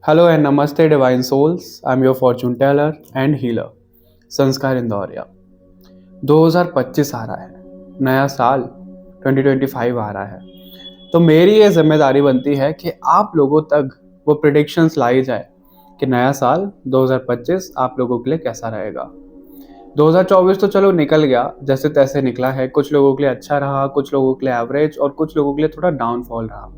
Hello and Namaste, Divine Souls. I'm your fortune teller and healer, संस्कार इंदौरिया। 2025 आ रहा है, नया साल 2025 आ रहा है, तो मेरी ये जिम्मेदारी बनती है कि आप लोगों तक वो प्रिडिक्शंस लाई जाए कि नया साल 2025 आप लोगों के लिए कैसा रहेगा। 2024 तो चलो निकल गया, जैसे तैसे निकला है। कुछ लोगों के लिए अच्छा रहा, कुछ लोगों के लिए एवरेज और कुछ लोगों के लिए थोड़ा डाउनफॉल रहा।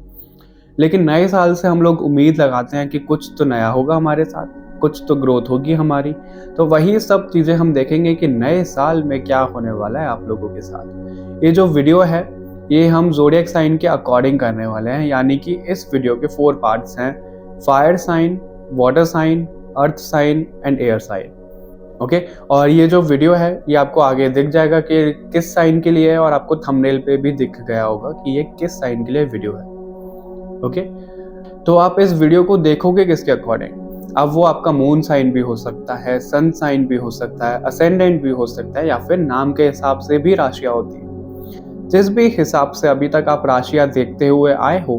लेकिन नए साल से हम लोग उम्मीद लगाते हैं कि कुछ तो नया होगा हमारे साथ, कुछ तो ग्रोथ होगी हमारी। तो वही सब चीज़ें हम देखेंगे कि नए साल में क्या होने वाला है आप लोगों के साथ। ये जो वीडियो है ये हम ज़ोडिएक साइन के अकॉर्डिंग करने वाले हैं, यानी कि इस वीडियो के 4 पार्ट्स हैं: fire sign, water sign, earth sign and air sign. Okay, और ये जो वीडियो है ये आपको आगे दिख जाएगा कि किस साइन के लिए है, और आपको थंबनेल पे भी दिख गया होगा कि ये किस साइन के लिए वीडियो है। ओके, तो आप इस वीडियो को देखोगे किसके अकॉर्डिंग? अब वो आपका मून साइन भी हो सकता है, सन साइन भी हो सकता है, असेंडेंट भी हो सकता है, या फिर नाम के हिसाब से भी राशियां होती हैं। जिस भी हिसाब से अभी तक आप राशियां देखते हुए आए हो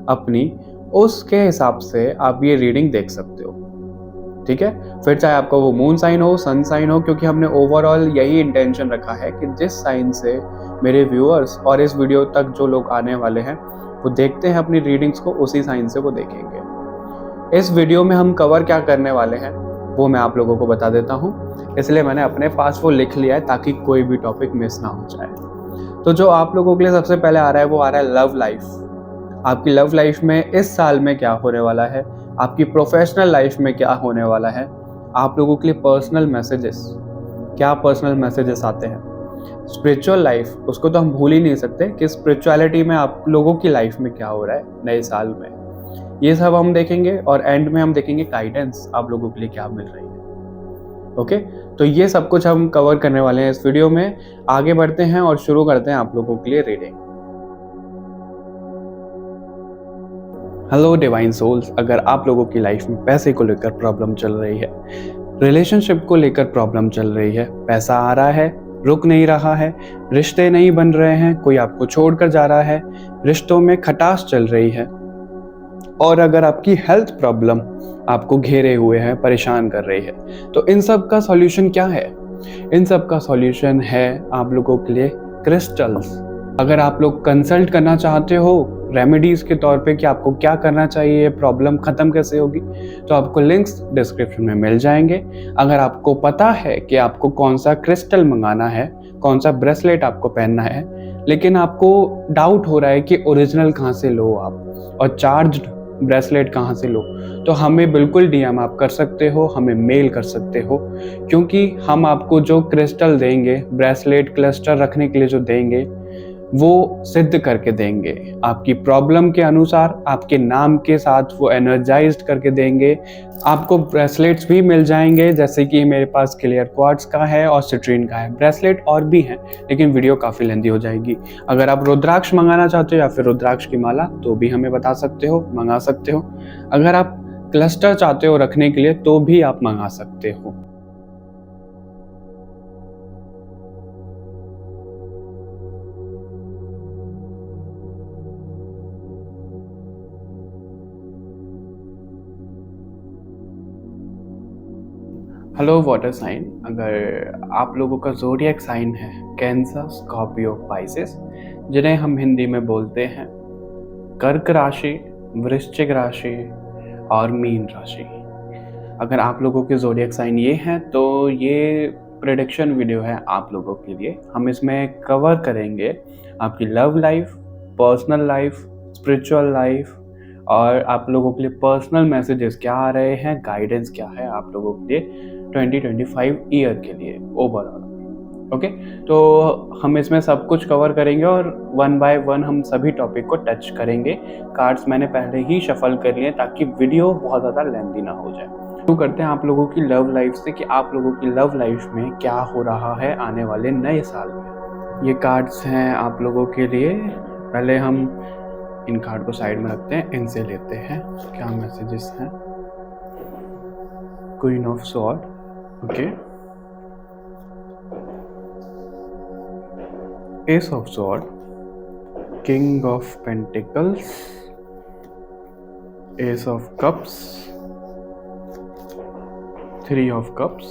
अपनी, उसके हिसाब से आप ये रीडिंग देख सकते हो। ठीक है, फिर चाहे आपका वो मून साइन हो, सन साइन हो, क्योंकि हमने ओवरऑल यही इंटेंशन रखा है कि जिस साइन से मेरे व्यूअर्स और इस वीडियो तक जो लोग आने वाले हैं वो देखते हैं अपनी रीडिंग्स को, उसी साइन से वो देखेंगे। इस वीडियो में हम कवर क्या करने वाले हैं वो मैं आप लोगों को बता देता हूँ, इसलिए मैंने अपने पास वो लिख लिया है ताकि कोई भी टॉपिक मिस ना हो जाए। तो जो आप लोगों के लिए सबसे पहले आ रहा है वो आ रहा है लव लाइफ। आपकी लव लाइफ में इस साल में क्या होने वाला है, आपकी प्रोफेशनल लाइफ में क्या होने वाला है, आप लोगों के लिए पर्सनल मैसेजेस, क्या पर्सनल मैसेजेस आते हैं। स्पिरिचुअल लाइफ, उसको तो हम भूल ही नहीं सकते कि स्पिरिचुअलिटी में आप लोगों की लाइफ में क्या हो रहा है नए साल में, ये सब हम देखेंगे। और एंड में हम देखेंगे गाइडेंस आप लोगों के लिए क्या मिल रही है। ओके, तो ये सब कुछ हम कवर करने वाले हैं इस वीडियो में। आगे बढ़ते हैं और शुरू करते हैं आप लोगों के लिए रीडिंग। हेलो डिवाइन सोल्स, अगर आप लोगों की लाइफ में पैसे को लेकर प्रॉब्लम चल रही है, रिलेशनशिप को लेकर प्रॉब्लम चल रही है, पैसा आ रहा है रुक नहीं रहा है, रिश्ते नहीं बन रहे हैं, कोई आपको छोड़कर जा रहा है, रिश्तों में खटास चल रही है, और अगर आपकी हेल्थ प्रॉब्लम आपको घेरे हुए है, परेशान कर रही है, तो इन सब का सॉल्यूशन क्या है? इन सब का सॉल्यूशन है आप लोगों के लिए क्रिस्टल्स। अगर आप लोग कंसल्ट करना चाहते हो रेमेडीज के तौर पे कि आपको क्या करना चाहिए, प्रॉब्लम खत्म कैसे होगी, तो आपको लिंक्स डिस्क्रिप्शन में मिल जाएंगे। अगर आपको पता है कि आपको कौन सा क्रिस्टल मंगाना है, कौन सा ब्रेसलेट आपको पहनना है, लेकिन आपको डाउट हो रहा है कि ओरिजिनल कहाँ से लो आप और चार्ज्ड ब्रेसलेट कहाँ से लो, तो हमें बिल्कुल डीएम आप कर सकते हो, हमें मेल कर सकते हो, क्योंकि हम आपको जो क्रिस्टल देंगे, ब्रेसलेट क्लस्टर रखने के लिए जो देंगे, वो सिद्ध करके देंगे आपकी प्रॉब्लम के अनुसार, आपके नाम के साथ वो एनर्जाइज्ड करके देंगे। आपको ब्रेसलेट्स भी मिल जाएंगे, जैसे कि मेरे पास क्लियर क्वार्ट्ज का है और सिट्रीन का है। ब्रेसलेट और भी हैं, लेकिन वीडियो काफ़ी लेंदी हो जाएगी। अगर आप रुद्राक्ष मंगाना चाहते हो या फिर रुद्राक्ष की माला, तो भी हमें बता सकते हो, मंगा सकते हो। अगर आप क्लस्टर चाहते हो रखने के लिए, तो भी आप मंगा सकते हो। हेलो वाटर साइन, अगर आप लोगों का ज़ोडिएक साइन है कैंसर, स्कॉर्पियो, पाइसेस, जिन्हें हम हिंदी में बोलते हैं कर्क राशि, वृश्चिक राशि और मीन राशि, अगर आप लोगों के ज़ोडिएक साइन ये हैं, तो ये प्रेडिक्शन वीडियो है आप लोगों के लिए। हम इसमें कवर करेंगे आपकी love life, personal life, spiritual life, और आप लोगों के लिए पर्सनल मैसेजेस क्या आ रहे हैं, गाइडेंस क्या है आप लोगों के लिए 2025 ईयर के लिए ओवरऑल। ओके, तो हम इसमें सब कुछ कवर करेंगे और 1 बाय 1 हम सभी टॉपिक को टच करेंगे। कार्ड्स मैंने पहले ही शफल कर लिए ताकि वीडियो बहुत ज़्यादा लेंथी ना हो जाए। शुरू करते हैं आप लोगों की लव लाइफ से कि आप लोगों की लव लाइफ में क्या हो रहा है आने वाले नए साल में। ये कार्ड्स हैं आप लोगों के लिए। पहले हम इन कार्ड को साइड में रखते हैं, इनसे लेते हैं क्या मैसेजेस हैं। Queen of sword, okay, ace of sword, king of pentacles, ace of cups, 3 of cups,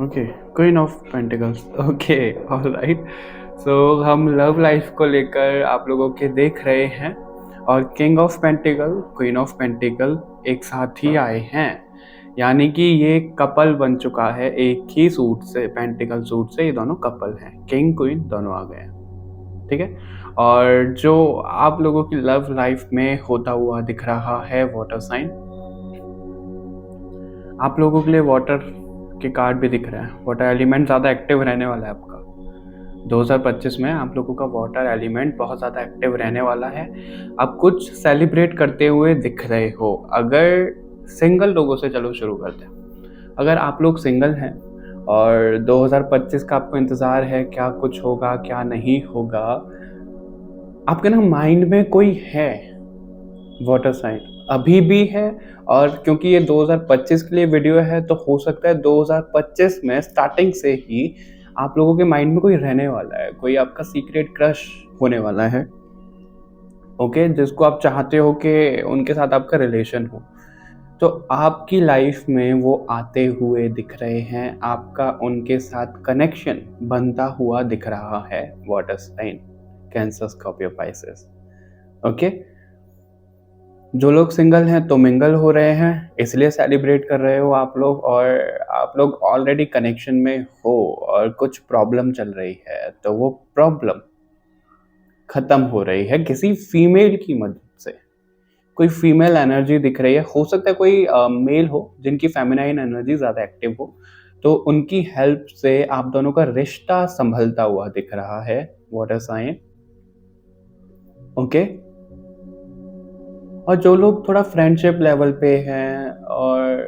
okay, queen of pentacles, okay, alright. So हम लव लाइफ को लेकर आप लोगों के देख रहे हैं और king of pentacle, queen of pentacle एक साथ ही आए हैं, यानी कि ये कपल बन चुका है एक ही सूट से, पेंटिकल सूट से ये दोनों कपल हैं, किंग क्वीन दोनों आ गए हैं, ठीक है। और जो आप लोगों की लव लाइफ में होता हुआ दिख रहा है वाटर साइन, आप लोगों के लिए वाटर के कार्ड भी दिख रहा है, वाटर एलिमेंट ज़्यादा एक्टिव रहने वाला है आपका 2025 में, आप लोगों का वाटर एलिमेंट बहुत ज़्यादा एक्टिव रहने वाला है। आप कुछ सेलिब्रेट करते हुए दिख रहे हो। अगर सिंगल लोगों से चलो शुरू करते हैं, अगर आप लोग सिंगल हैं और 2025 का आपको इंतज़ार है क्या कुछ होगा क्या नहीं होगा, आपके ना माइंड में कोई है वाटर साइन अभी भी है, और क्योंकि ये 2025 के लिए वीडियो है तो हो सकता है 2025 में स्टार्टिंग से ही आप लोगों के माइंड में कोई रहने वाला है, कोई आपका सीक्रेट क्रश होने वाला है, ओके, जिसको आप चाहते हो कि उनके साथ आपका रिलेशन हो, तो आपकी लाइफ में वो आते हुए दिख रहे हैं, आपका उनके साथ कनेक्शन बनता हुआ दिख रहा है। Water sign Cancer, Scorpio, Pisces, okay. जो लोग सिंगल हैं तो मिंगल हो रहे हैं, इसलिए सेलिब्रेट कर रहे हो आप लोग, और आप लोग ऑलरेडी कनेक्शन में हो और कुछ प्रॉब्लम चल रही है तो वो प्रॉब्लम खत्म हो रही है किसी फीमेल की मदद से। कोई फीमेल एनर्जी दिख रही है, हो सकता है कोई मेल हो जिनकी फेमिनाइन एनर्जी ज़्यादा एक्टिव हो, तो उनकी हेल्प से आप दोनों का रिश्ता संभलता हुआ दिख रहा है। Water sign, okay. और जो लोग थोड़ा फ्रेंडशिप लेवल पे हैं और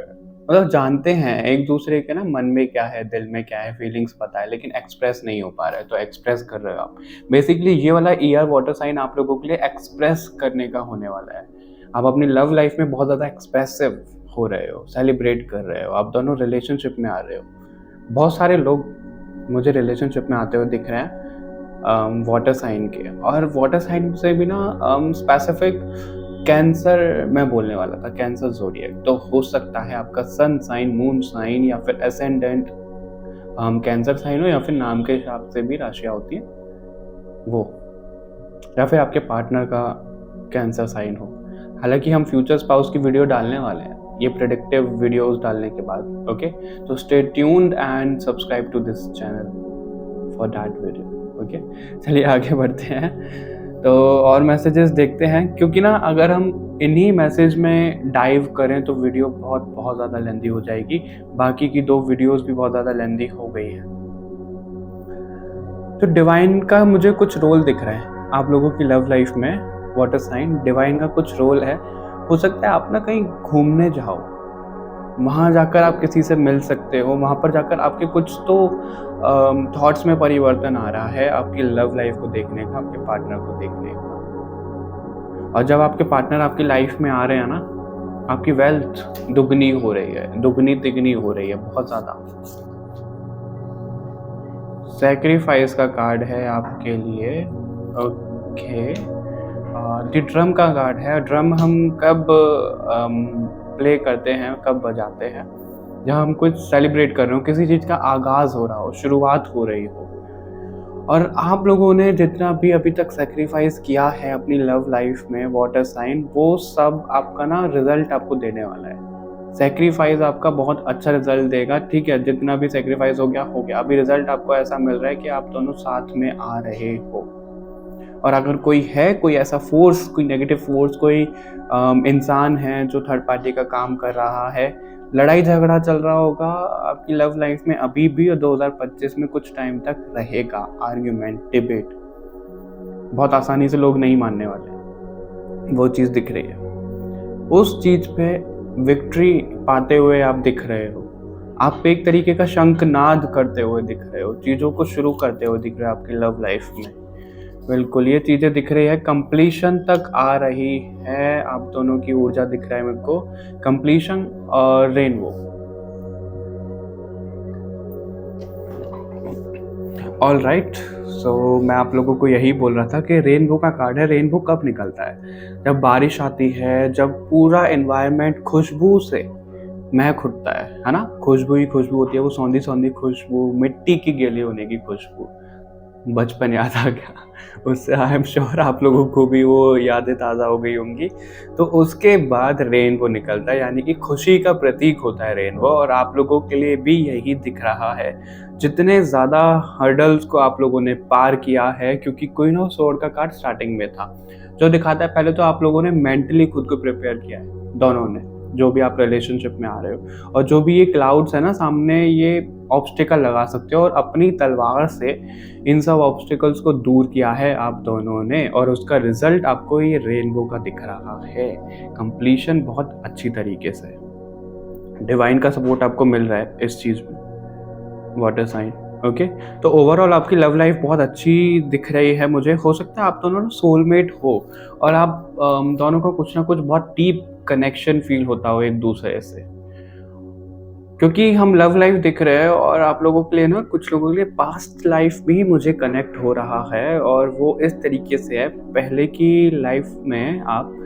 मतलब जानते हैं एक दूसरे के ना मन में क्या है, दिल में क्या है, फीलिंग्स पता है, लेकिन एक्सप्रेस नहीं हो पा रहा है, तो एक्सप्रेस कर रहे हो आप। बेसिकली ये वाला ईयर वाटर साइन आप लोगों के लिए एक्सप्रेस करने का होने वाला है। आप अपनी लव लाइफ में बहुत ज़्यादा एक्सप्रेसिव हो रहे हो, सेलिब्रेट कर रहे हो, आप दोनों रिलेशनशिप में आ रहे हो। बहुत सारे लोग मुझे रिलेशनशिप में आते हुए दिख रहे हैं वाटर साइन के, और वाटर साइन से भी ना स्पेसिफिक कैंसर मैं बोलने वाला था, कैंसर ज़ोडिएक, तो हो सकता है आपका सन साइन, मून साइन या फिर एसेंडेंट कैंसर साइन हो, या फिर नाम के हिसाब से भी राशियाँ होती हैं वो, या फिर आपके पार्टनर का कैंसर साइन हो। हालांकि हम फ्यूचर स्पाउस की वीडियो डालने वाले हैं ये प्रेडिक्टिव वीडियोस डालने के बाद, ओके। तो stay tuned and subscribe to this channel for that video, okay. चलिए आगे बढ़ते हैं तो और मैसेजेस देखते हैं, क्योंकि ना अगर हम इन्हीं मैसेज में डाइव करें तो वीडियो बहुत ज़्यादा लेंदी हो जाएगी। बाकी की 2 वीडियोस भी बहुत ज़्यादा लेंदी हो गई हैं। तो डिवाइन का मुझे कुछ रोल दिख रहा है आप लोगों की लव लाइफ में। वाटर साइन, डिवाइन का कुछ रोल है। हो सकता है आप ना कहीं घूमने जाओ, वहाँ जाकर आप किसी से मिल सकते हो, वहाँ पर जाकर आपके कुछ तो थॉट्स में परिवर्तन आ रहा है आपकी लव लाइफ को देखने का, आपके पार्टनर को देखने का। और जब आपके पार्टनर आपकी लाइफ में आ रहे हैं ना, आपकी वेल्थ दुगनी हो रही है, दुगनी तिगनी हो रही है बहुत ज़्यादा। सैक्रिफाइस का कार्ड है आपके लिए, ओके। द ड्रम का कार्ड है। ड्रम हम कब प्ले करते हैं, कब बजाते हैं, जहाँ हम कुछ सेलिब्रेट कर रहे हो, किसी चीज़ का आगाज़ हो रहा हो, शुरुआत हो रही हो। और आप लोगों ने जितना भी अभी तक सेक्रीफाइस किया है अपनी लव लाइफ में वाटर साइन, वो सब आपका ना रिजल्ट आपको देने वाला है। सेक्रीफाइस आपका बहुत अच्छा रिजल्ट देगा, ठीक है। जितना भी सेक्रीफाइस हो गया। अभी रिजल्ट आपको ऐसा मिल रहा है कि आप दोनों साथ में आ रहे हो। और अगर कोई है, कोई ऐसा फोर्स, कोई नेगेटिव फोर्स, कोई इंसान है जो थर्ड पार्टी का काम कर रहा है, लड़ाई झगड़ा चल रहा होगा आपकी लव लाइफ में अभी भी, और 2025 में कुछ टाइम तक रहेगा। आर्ग्यूमेंट, डिबेट बहुत आसानी से लोग नहीं मानने वाले, वो चीज़ दिख रही है। उस चीज़ पे विक्ट्री पाते हुए आप दिख रहे हो। आप एक तरीके का शंखनाद करते हुए दिख रहे हो, चीज़ों को शुरू करते हुए दिख रहे हो आपकी लव लाइफ में। बिल्कुल ये चीज़ें दिख रही है, कंप्लीशन तक आ रही है, आप दोनों की ऊर्जा दिख रहा है मेरे को, कंप्लीशन और रेनबो। ऑल राइट, सो मैं आप लोगों को यही बोल रहा था कि रेनबो का कार्ड है। रेनबो कब निकलता है? जब बारिश आती है, जब पूरा एनवायरनमेंट खुशबू से महक उठता है ना, खुशबू ही खुशबू होती है, वो सौंधी सौंधी खुशबू, मिट्टी की गीली होने की खुशबू। बचपन याद आ गया, उससे आई एम श्योर आप लोगों को भी वो यादें ताज़ा हो गई होंगी। तो उसके बाद रेनबो निकलता है, यानी कि खुशी का प्रतीक होता है रेनबो, और आप लोगों के लिए भी यही दिख रहा है। जितने ज़्यादा हर्डल्स को आप लोगों ने पार किया है, क्योंकि क्वीन ऑफ स्वॉर्ड का कार्ड स्टार्टिंग में था, जो दिखाता है पहले तो आप लोगों ने मेंटली खुद को प्रिपेयर किया है, दोनों ने, जो भी आप रिलेशनशिप में आ रहे हो, और जो भी ये क्लाउड्स है ना सामने, ये ऑब्स्टिकल लगा सकते हो, और अपनी तलवार से इन सब ऑब्स्टिकल्स को दूर किया है आप दोनों ने, और उसका रिजल्ट आपको ये रेनबो का दिख रहा है। कंप्लीशन बहुत अच्छी तरीके से, डिवाइन का सपोर्ट आपको मिल रहा है इस चीज़ में, वाटर साइन। ओके, तो ओवरऑल आपकी लव लाइफ बहुत अच्छी दिख रही है मुझे। हो सकता है आप दोनों सोलमेट हो, और आप दोनों को कुछ ना कुछ बहुत डीप कनेक्शन फील होता हो एक दूसरे से, क्योंकि हम लव लाइफ दिख रहे हैं, और आप लोगों के लिए ना, कुछ लोगों के लिए पास्ट लाइफ भी मुझे कनेक्ट हो रहा है, और वो इस तरीके से है, पहले की लाइफ में आप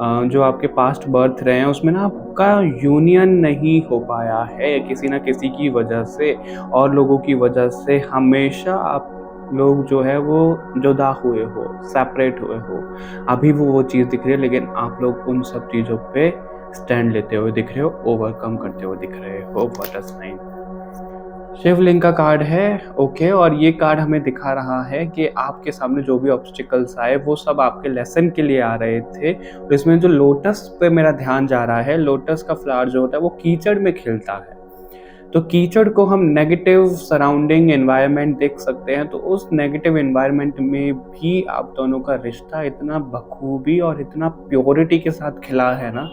जो आपके पास्ट बर्थ रहे हैं उसमें ना आपका यूनियन नहीं हो पाया है किसी ना किसी की वजह से, और लोगों की वजह से हमेशा आप लोग जो है वो जुदा हुए हो, सेपरेट हुए हो। अभी वो चीज़ दिख रही है, लेकिन आप लोग उन सब चीज़ों पे स्टैंड लेते हुए दिख रहे हो, ओवरकम करते हुए दिख रहे हो। वाटर साइन शिवलिंग का कार्ड है। ओके, और ये कार्ड हमें दिखा रहा है कि आपके सामने जो भी ऑब्स्टिकल्स आए वो सब आपके लेसन के लिए आ रहे थे। और इसमें जो लोटस पे मेरा ध्यान जा रहा है, लोटस का फ्लावर जो होता है वो कीचड़ में खिलता है, तो कीचड़ को हम नेगेटिव सराउंडिंग एनवायरनमेंट देख सकते हैं। तो उस नेगेटिव एनवायरनमेंट में भी आप दोनों का रिश्ता इतना बखूबी और इतना प्योरिटी के साथ खिला है ना,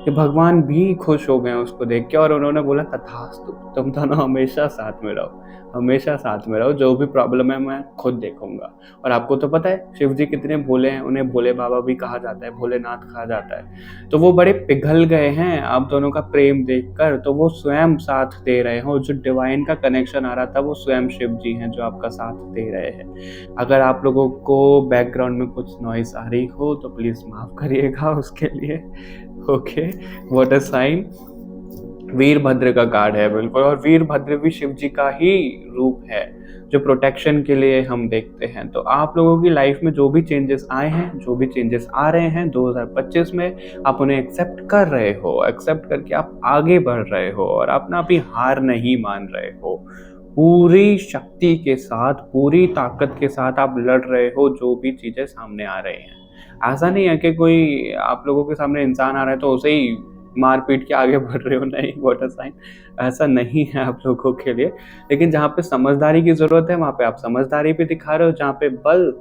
कि भगवान भी खुश हो गए उसको देख के, और उन्होंने बोला तथास्तु, तुम दोनों हमेशा साथ में रहो, हमेशा साथ में रहो, जो भी प्रॉब्लम है मैं खुद देखूंगा। और आपको तो पता है शिव जी कितने भोले हैं, उन्हें भोले बाबा भी कहा जाता है, भोलेनाथ कहा जाता है। तो वो बड़े पिघल गए हैं आप दोनों का प्रेम देखकर, तो वो स्वयं साथ दे रहे हो। जो डिवाइन का कनेक्शन आ रहा था वो स्वयं शिव जी हैं जो आपका साथ दे रहे हैं। अगर आप लोगों को बैकग्राउंड में कुछ नॉइस आ रही हो तो प्लीज माफ करिएगा उसके लिए। ओके, वाटर साइन वीरभद्र का कार्ड है बिल्कुल, और वीरभद्र भी शिव जी का ही रूप है जो प्रोटेक्शन के लिए हम देखते हैं। तो आप लोगों की लाइफ में जो भी चेंजेस आए हैं, जो भी चेंजेस आ रहे हैं 2025 में, आप उन्हें एक्सेप्ट कर रहे हो, एक्सेप्ट करके आप आगे बढ़ रहे हो, और आप ना अभी हार नहीं मान रहे हो। पूरी शक्ति के साथ, पूरी ताकत के साथ आप लड़ रहे हो जो भी चीजें सामने आ रही हैं। ऐसा नहीं है कि कोई आप लोगों के सामने इंसान आ रहा है तो उसे ही मार पीट के आगे बढ़ रहे हो, नहीं वाटर साइन, ऐसा नहीं है आप लोगों के लिए। लेकिन जहाँ पे समझदारी की जरूरत है वहाँ पे आप समझदारी भी दिखा रहे हो, जहाँ पे बल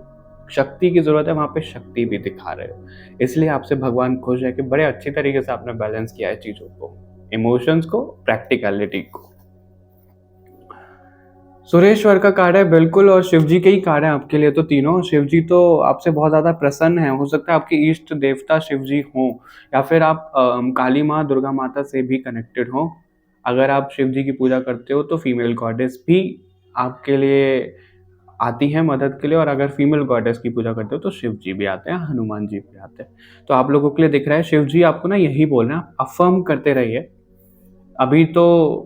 शक्ति की जरूरत है वहाँ पे शक्ति भी दिखा रहे हो। इसलिए आपसे भगवान खुश है कि बड़े अच्छी तरीके से आपने बैलेंस किया है चीजों को, इमोशंस को, प्रैक्टिकलिटी को। सुरेश्वर का कार्ड है बिल्कुल, और शिव जी के ही कार्ड है आपके लिए तो तीनों। शिव जी तो आपसे बहुत ज़्यादा प्रसन्न है, हो सकता है आपके इष्ट देवता शिव जी हों, या फिर आप काली माँ दुर्गा माता से भी कनेक्टेड हों। अगर आप शिव जी की पूजा करते हो तो फीमेल गॉडेस भी आपके लिए आती हैं मदद के लिए, और अगर फीमेल गॉडेस की पूजा करते हो तो शिव जी भी आते हैं, हनुमान जी भी आते हैं। तो आप लोगों के लिए दिख रहा है शिव जी आपको ना यही बोल रहे हैं, आप अफर्म करते रहिए। अभी तो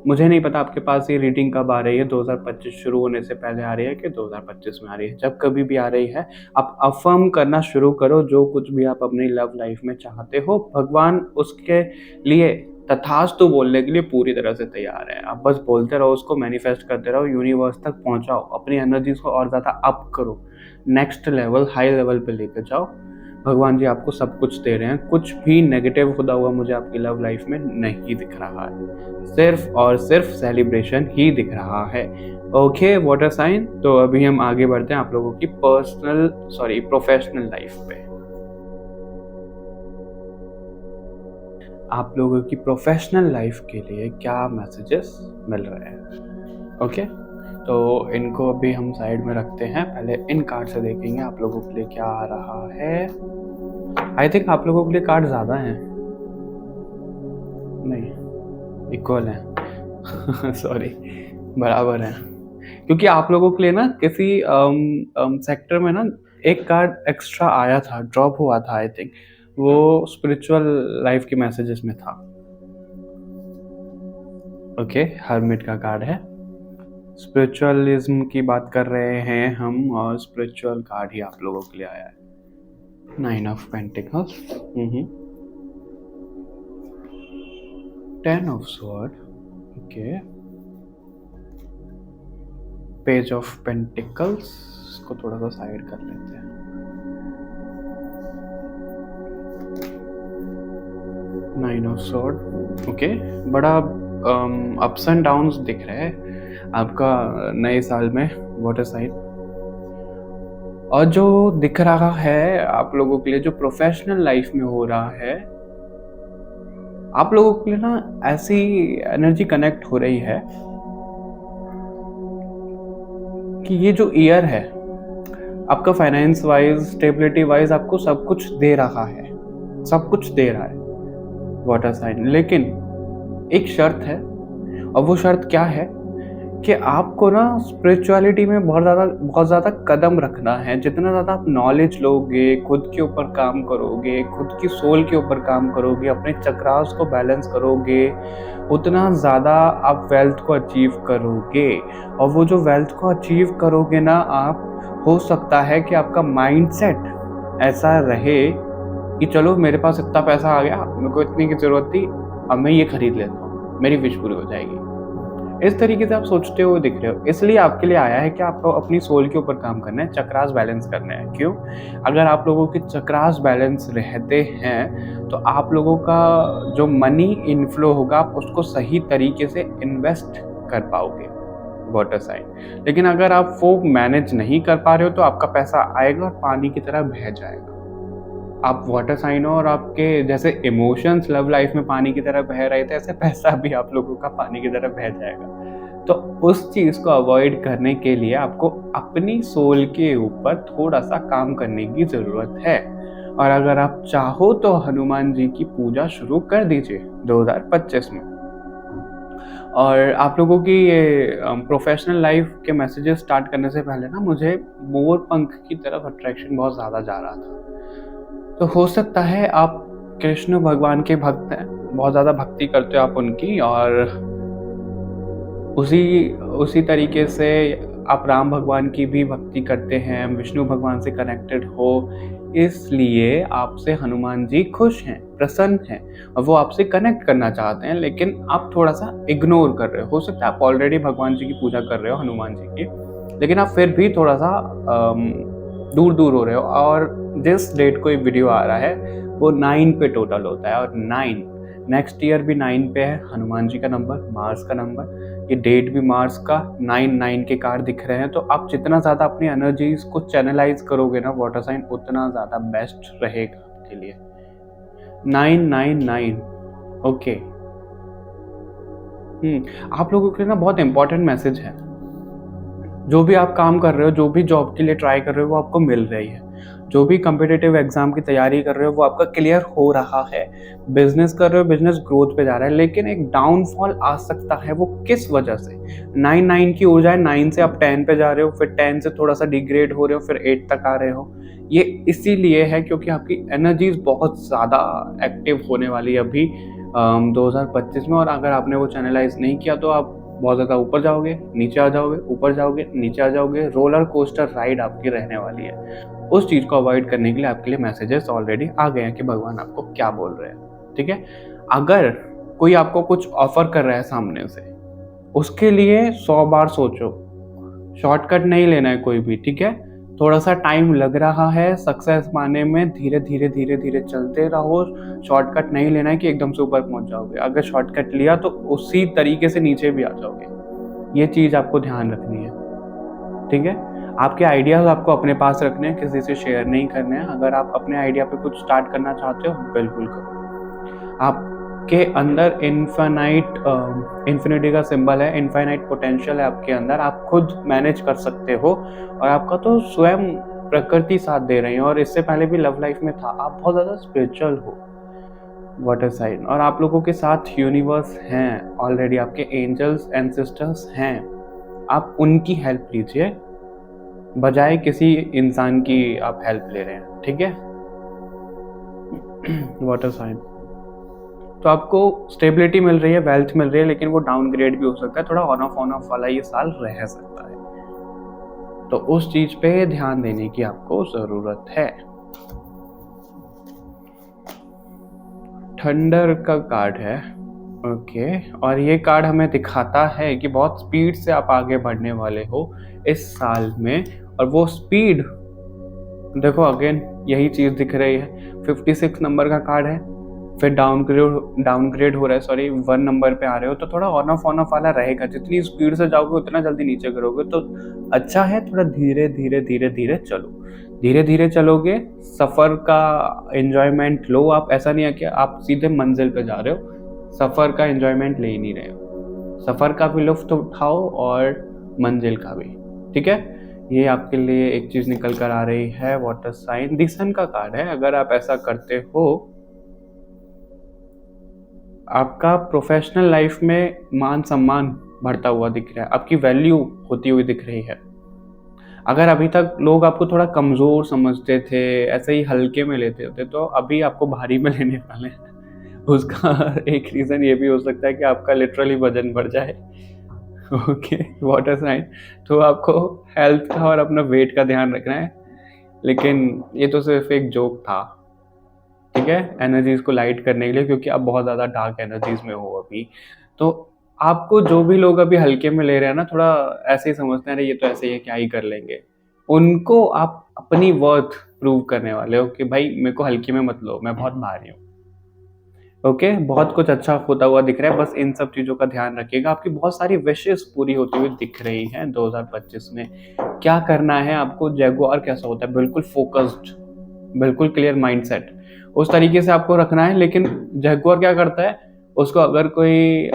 मुझे नहीं पता आपके पास ये रीडिंग कब आ रही है, 2025 शुरू होने से पहले आ रही है कि 2025 में आ रही है, जब कभी भी आ रही है, आप अफर्म करना शुरू करो जो कुछ भी आप अपनी लव लाइफ में चाहते हो। भगवान उसके लिए तथास्तु बोलने के लिए पूरी तरह से तैयार है। आप बस बोलते रहो, उसको मैनिफेस्ट करते रहो, यूनिवर्स तक पहुंचाओ, अपनी एनर्जीज को और ज़्यादा अप करो, नेक्स्ट लेवल, हाई लेवल पे लेकर जाओ। भगवान जी आपको सब कुछ दे रहे हैं, कुछ भी नेगेटिव खुदा हुआ मुझे आपकी लव लाइफ में नहीं दिख रहा है, सिर्फ और सिर्फ सेलिब्रेशन ही दिख रहा है। ओके वाटर साइन, तो अभी हम आगे बढ़ते हैं आप लोगों की प्रोफेशनल लाइफ पे। आप लोगों की प्रोफेशनल लाइफ के लिए क्या मैसेजेस मिल रहे हैं। ओके, तो इनको अभी हम साइड में रखते हैं, पहले इन कार्ड से देखेंगे आप लोगों के लिए क्या आ रहा है। आई थिंक आप लोगों के लिए कार्ड ज़्यादा हैं, नहीं इक्वल हैं सॉरी, बराबर हैं, क्योंकि आप लोगों के लिए ना किसी सेक्टर में ना एक कार्ड एक्स्ट्रा आया था, ड्रॉप हुआ था, आई थिंक वो स्पिरिचुअल लाइफ के मैसेजेस में था। ओके, हर्मिट का कार्ड है। स्पिरिचुअलिज्म की बात कर रहे हैं हम, और स्पिरिचुअल कार्ड ही आप लोगों के लिए आया है। 9 of pentacles, 10 of sword, okay, page of pentacles, इसको थोड़ा सा साइड कर लेते हैं। 9 ऑफ स्वॉर्ड, ओके, बड़ा अप्स एंड डाउन्स दिख रहे हैं आपका नए साल में, वाटर साइन। और जो दिख रहा है आप लोगों के लिए, जो प्रोफेशनल लाइफ में हो रहा है, आप लोगों के लिए ना ऐसी एनर्जी कनेक्ट हो रही है कि ये जो ईयर है आपका फाइनेंस वाइज, स्टेबिलिटी वाइज आपको सब कुछ दे रहा है, सब कुछ दे रहा है वाटर साइन। लेकिन एक शर्त है, और वो शर्त क्या है कि आपको ना स्पिरिचुअलिटी में बहुत ज़्यादा कदम रखना है। जितना ज़्यादा आप नॉलेज लोगे, खुद के ऊपर काम करोगे, खुद की सोल के ऊपर काम करोगे, अपने चक्रास को बैलेंस करोगे, उतना ज़्यादा आप वेल्थ को अचीव करोगे। और वो जो वेल्थ को अचीव करोगे ना आप, हो सकता है कि आपका माइंडसेट ऐसा रहे कि चलो मेरे पास इतना पैसा आ गया, मेरे को इतनी की ज़रूरत थी, अब मैं ये खरीद लेता हूँ, मेरी विश पूरी हो जाएगी। इस तरीके से आप सोचते हुए दिख रहे हो। इसलिए आपके लिए आया है कि आपको अपनी सोल के ऊपर काम करना है, चक्रास बैलेंस करना है। क्यों? अगर आप लोगों के चक्रास बैलेंस रहते हैं तो आप लोगों का जो मनी इनफ्लो होगा, आप उसको सही तरीके से इन्वेस्ट कर पाओगे, वाटर साइन। लेकिन अगर आप वो मैनेज नहीं कर पा रहे हो तो आपका पैसा आएगा और पानी की तरह बह जाएगा। आप वाटर साइन हो और आपके जैसे इमोशंस लव लाइफ में पानी की तरह बह रहे थे, ऐसे पैसा भी आप लोगों का पानी की तरह बह जाएगा। तो उस चीज़ को अवॉइड करने के लिए आपको अपनी सोल के ऊपर थोड़ा सा काम करने की ज़रूरत है। और अगर आप चाहो तो हनुमान जी की पूजा शुरू कर दीजिए 2025 में। और आप लोगों की ये प्रोफेशनल लाइफ के मैसेजेस स्टार्ट करने से पहले ना मुझे मोर पंख की तरफ अट्रैक्शन बहुत ज़्यादा जा रहा था। तो हो सकता है आप कृष्ण भगवान के भक्त हैं, बहुत ज़्यादा भक्ति करते हो आप उनकी, और उसी तरीके से आप राम भगवान की भी भक्ति करते हैं, विष्णु भगवान से कनेक्टेड हो, इसलिए आपसे हनुमान जी खुश हैं, प्रसन्न हैं, और वो आपसे कनेक्ट करना चाहते हैं। लेकिन आप थोड़ा सा इग्नोर कर रहे हो सकता है आप ऑलरेडी भगवान जी की पूजा कर रहे हो, हनुमान जी की, लेकिन आप फिर भी थोड़ा सा दूर दूर हो रहे हो। और जिस डेट को ये वीडियो आ रहा है वो 9 पे टोटल होता है, और 9 नेक्स्ट ईयर भी 9 पे है, हनुमान जी का नंबर, मार्स का नंबर, ये डेट भी मार्स का, 9 के कार्ड दिख रहे हैं। तो आप जितना ज़्यादा अपनी एनर्जीज को चैनलाइज करोगे ना वाटर साइन, उतना ज़्यादा बेस्ट रहेगा आपके लिए। 999, ओके। आप लोगों के लिए ना बहुत इंपॉर्टेंट मैसेज है। जो भी आप काम कर रहे हो, जो भी जॉब के लिए ट्राई कर रहे हो, वो आपको मिल रही है। जो भी कम्पिटिटिव एग्जाम की तैयारी कर रहे हो वो आपका क्लियर हो रहा है। बिजनेस कर रहे हो, बिजनेस ग्रोथ पे जा रहा है, लेकिन एक डाउनफॉल आ सकता है। वो किस वजह से? 9 की ऊर्जा है, 9 से आप 10 पे जा रहे हो, फिर 10 से थोड़ा सा डिग्रेड हो रहे हो, फिर 8 तक आ रहे हो। ये इसीलिए है क्योंकि आपकी एनर्जीज बहुत ज़्यादा एक्टिव होने वाली है अभी 2025 में। और अगर आपने वो चैनलाइज नहीं किया तो आप बहुत ज़्यादा ऊपर जाओगे, नीचे आ जाओगे, ऊपर जाओगे, नीचे आ जाओगे। रोलर कोस्टर राइड आपकी रहने वाली है। उस चीज़ को अवॉइड करने के लिए आपके लिए मैसेजेस ऑलरेडी आ गए हैं कि भगवान आपको क्या बोल रहे हैं, ठीक है। अगर कोई आपको कुछ ऑफर कर रहा है सामने से, उसके लिए 100 बार सोचो। शॉर्टकट नहीं लेना है कोई भी, ठीक है। थोड़ा सा टाइम लग रहा है सक्सेस पाने में, धीरे धीरे धीरे धीरे चलते रहो। शॉर्टकट नहीं लेना है कि एकदम से ऊपर पहुंच जाओगे। अगर शॉर्टकट लिया तो उसी तरीके से नीचे भी आ जाओगे। ये चीज़ आपको ध्यान रखनी है, ठीक है। आपके आइडियाज़ आपको अपने पास रखने हैं, किसी से शेयर नहीं करने हैं। अगर आप अपने आइडिया पे कुछ स्टार्ट करना चाहते हो, बिल्कुल करो। आपके अंदर इन्फिनिटी का सिंबल है, इनफाइनाइट पोटेंशियल है आपके अंदर। आप खुद मैनेज कर सकते हो, और आपका तो स्वयं प्रकृति साथ दे रही है। और इससे पहले भी लव लाइफ में था, आप बहुत ज़्यादा स्पिरिचुअल हो वाटर साइन। और आप लोगों के साथ यूनिवर्स हैं ऑलरेडी, आपके एंजल्स एंसेस्टर्स हैं। आप उनकी हेल्प लीजिए बजाय किसी इंसान की आप हेल्प ले रहे हैं, ठीक है। वाटर साइन, तो आपको स्टेबिलिटी मिल रही है, वेल्थ मिल रही है, लेकिन वो डाउनग्रेड भी हो सकता है, थोड़ा ऑन ऑफ वाला ये साल रह सकता है। तो उस चीज पे ध्यान देने की आपको जरूरत है। थंडर का कार्ड है, ओके, और ये कार्ड हमें दिखाता है कि बहुत स्पीड से आप आगे बढ़ने वाले हो इस साल में, और वो स्पीड देखो अगेन यही चीज दिख रही है। 56 नंबर का कार्ड है, फिर डाउनग्रेड हो रहा है, सॉरी 1 नंबर पे आ रहे हो, तो थोड़ा ऑन ऑफ वाला रहेगा। जितनी स्पीड से जाओगे उतना जल्दी नीचे गिरोगे, तो अच्छा है थोड़ा धीरे धीरे धीरे धीरे चलो। धीरे धीरे चलोगे, सफर का एंजॉयमेंट लो। आप ऐसा नहीं है कि आप सीधे मंजिल पे जा रहे हो, सफर का एंजॉयमेंट ले ही नहीं रहे हो। सफर का भी लुत्फ उठाओ और मंजिल का भी, ठीक है। ये आपके लिए एक चीज निकल कर आ रही है, वाटर साइन द सन का कार्ड है। अगर आप ऐसा करते हो, आपका प्रोफेशनल लाइफ में मान सम्मान बढ़ता हुआ दिख रहा है, आपकी वैल्यू होती हुई दिख रही है। अगर अभी तक लोग आपको थोड़ा कमजोर समझते थे, ऐसे ही हल्के में लेते होते, तो अभी आपको भारी में लेने वाले हैं। उसका एक रीजन ये भी हो सकता है कि आपका लिटरली वजन बढ़ जाए। ओके, वाटर साइन, तो आपको हेल्थ का और अपना वेट का ध्यान रखना है, लेकिन ये तो सिर्फ एक जोक था, ठीक है, एनर्जीज को लाइट करने के लिए, क्योंकि आप बहुत ज़्यादा डार्क एनर्जीज में हो अभी। तो आपको जो भी लोग अभी हल्के में ले रहे हैं ना, थोड़ा ऐसे ही समझते हैं, अरे ये तो ऐसे ही है, क्या ही कर लेंगे, उनको आप अपनी वर्थ प्रूव करने वाले हो कि भाई मेरे को हल्के में मत लो, मैं बहुत भारी हूँ। ओके, बहुत कुछ अच्छा होता हुआ दिख रहा है, बस इन सब चीज़ों का ध्यान रखिएगा। आपकी बहुत सारी विशेष पूरी होती हुई दिख रही हैं 2025 में। क्या करना है आपको, जैगुआर कैसा होता है, बिल्कुल फोकस्ड, बिल्कुल क्लियर माइंडसेट, उस तरीके से आपको रखना है। लेकिन जैगुआर क्या करता है, उसको अगर कोई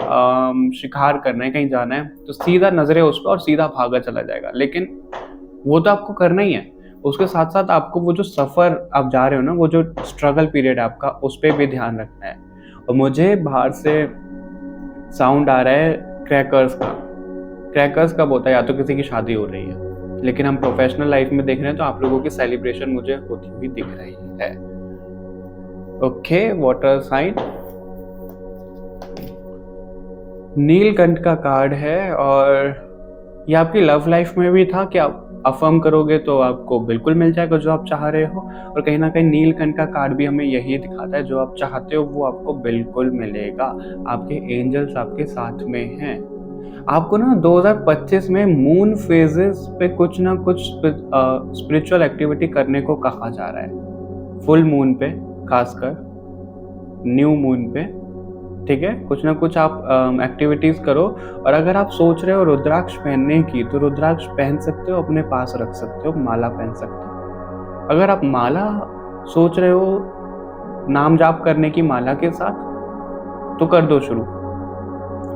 शिकार करना है, कहीं जाना है, तो सीधा नजरें उस पर और सीधा भागा चला जाएगा। लेकिन वो तो आपको करना ही है, उसके साथ साथ आपको वो जो सफर आप जा रहे हो ना, वो जो स्ट्रगल पीरियड है आपका, उस पर भी ध्यान रखना है। और मुझे बाहर से साउंड आ रहा है क्रैकर्स का। क्रैकर्स कब होता है, या तो किसी की शादी हो रही है, लेकिन हम प्रोफेशनल लाइफ में देख रहे हैं तो आप लोगों की सेलिब्रेशन मुझे होती हुई दिख रही है। ओके, वाटर साइन नीलकंठ का कार्ड है, और ये आपकी लव लाइफ में भी था कि आप अफर्म करोगे तो आपको बिल्कुल मिल जाएगा जो आप चाह रहे हो। और कहीं ना कहीं नीलकंठ का कार्ड भी हमें यही दिखाता है, जो आप चाहते हो वो आपको बिल्कुल मिलेगा। आपके एंजल्स आपके साथ में हैं। आपको ना 2025 में मून फेजेस पे कुछ ना कुछ स्पिरिचुअल एक्टिविटी करने को कहा जा रहा है। फुल मून पे, खासकर न्यू मून पे, ठीक है, कुछ ना कुछ आप एक्टिविटीज करो। और अगर आप सोच रहे हो रुद्राक्ष पहनने की, तो रुद्राक्ष पहन सकते हो, अपने पास रख सकते हो, माला पहन सकते हो। अगर आप माला सोच रहे हो नाम जाप करने की माला के साथ, तो कर दो शुरू।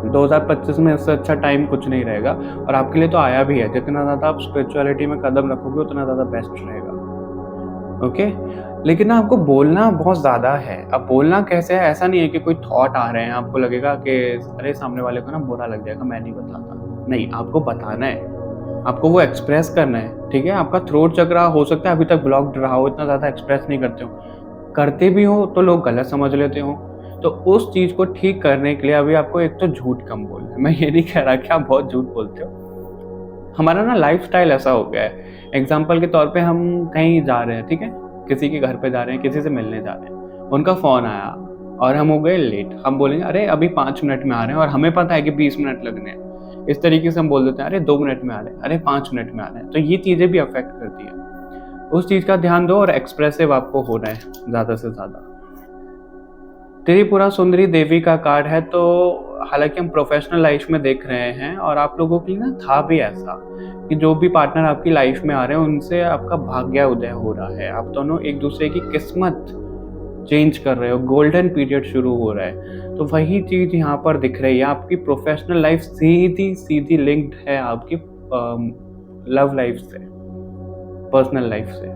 2025 में इससे अच्छा टाइम कुछ नहीं रहेगा, और आपके लिए तो आया भी है। जितना ज़्यादा आप स्पिरिचुअलिटी में कदम रखोगे उतना ज़्यादा बेस्ट रहेगा। ओके, लेकिन ना आपको बोलना बहुत ज़्यादा है। अब बोलना कैसे है, ऐसा नहीं है कि कोई थॉट आ रहे हैं, आपको लगेगा कि अरे सामने वाले को ना बुरा लग जाएगा, मैं नहीं बताता। नहीं, आपको बताना है, आपको वो एक्सप्रेस करना है, ठीक है। आपका थ्रोट चक्रा हो सकता है अभी तक ब्लॉक्ड रहा हो, इतना ज़्यादा एक्सप्रेस नहीं करते हो, करते भी हो तो लोग गलत समझ लेते हो। तो उस चीज़ को ठीक करने के लिए अभी आपको एक तो झूठ कम बोलना है। मैं ये नहीं कह रहा कि आप बहुत झूठ बोलते हो, हमारा ना लाइफस्टाइल ऐसा हो गया है। एग्जाम्पल के तौर पे हम कहीं जा रहे हैं, ठीक है, किसी के घर पे जा रहे हैं, किसी से मिलने जा रहे हैं, उनका फ़ोन आया और हम हो गए लेट। हम बोलेंगे अरे अभी 5 मिनट में आ रहे हैं, और हमें पता है कि 20 मिनट लगने हैं। इस तरीके से हम बोल देते हैं अरे 2 मिनट में आ रहे हैं, अरे 5 मिनट में आ रहे हैं। तो ये चीज़ें भी अफेक्ट करती है, उस चीज़ का ध्यान दो। और एक्सप्रेसिव आपको होना है ज़्यादा से ज़्यादा। त्रिपुरा सुंदरी देवी का कार्ड है, तो हालांकि हम प्रोफेशनल लाइफ में देख रहे हैं, और आप लोगों के लिए ना था भी ऐसा कि जो भी पार्टनर आपकी लाइफ में आ रहे हैं उनसे आपका भाग्य उदय हो रहा है। आप दोनों एक दूसरे की किस्मत चेंज कर रहे हो, गोल्डन पीरियड शुरू हो रहा है। तो वही चीज यहाँ पर दिख रही है। आपकी प्रोफेशनल लाइफ सीधी सीधी लिंक्ड है आपकी लव लाइफ से, पर्सनल लाइफ से,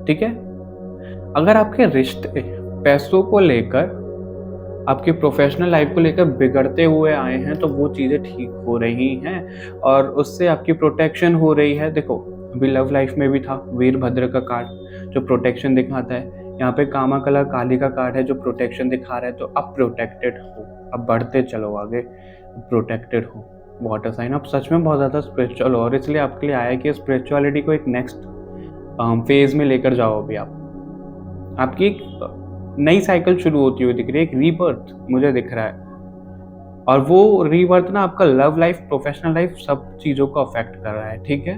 ठीक है। अगर आपके रिश्ते पैसों को लेकर, आपकी प्रोफेशनल लाइफ को लेकर बिगड़ते हुए आए हैं, तो वो चीज़ें ठीक हो रही हैं, और उससे आपकी प्रोटेक्शन हो रही है। देखो, अभी लव लाइफ में भी था वीरभद्र का कार्ड, जो प्रोटेक्शन दिखाता है यहाँ पे कामा कलर काली का कार्ड है जो प्रोटेक्शन दिखा रहा है, तो अब प्रोटेक्टेड हो, अब बढ़ते चलो आगे, प्रोटेक्टेड हो। वाटर साइन अब सच में बहुत ज़्यादा स्पिरिचुअल हो, और इसलिए आपके लिए आया कि स्पिरिचुअलिटी को एक नेक्स्ट फेज में लेकर जाओ। अभी आपकी एक नई साइकिल शुरू होती हुई दिख रही है, एक रीबर्थ मुझे दिख रहा है, और वो रीबर्थ ना आपका लव लाइफ, प्रोफेशनल लाइफ, सब चीज़ों को अफेक्ट कर रहा है। ठीक है,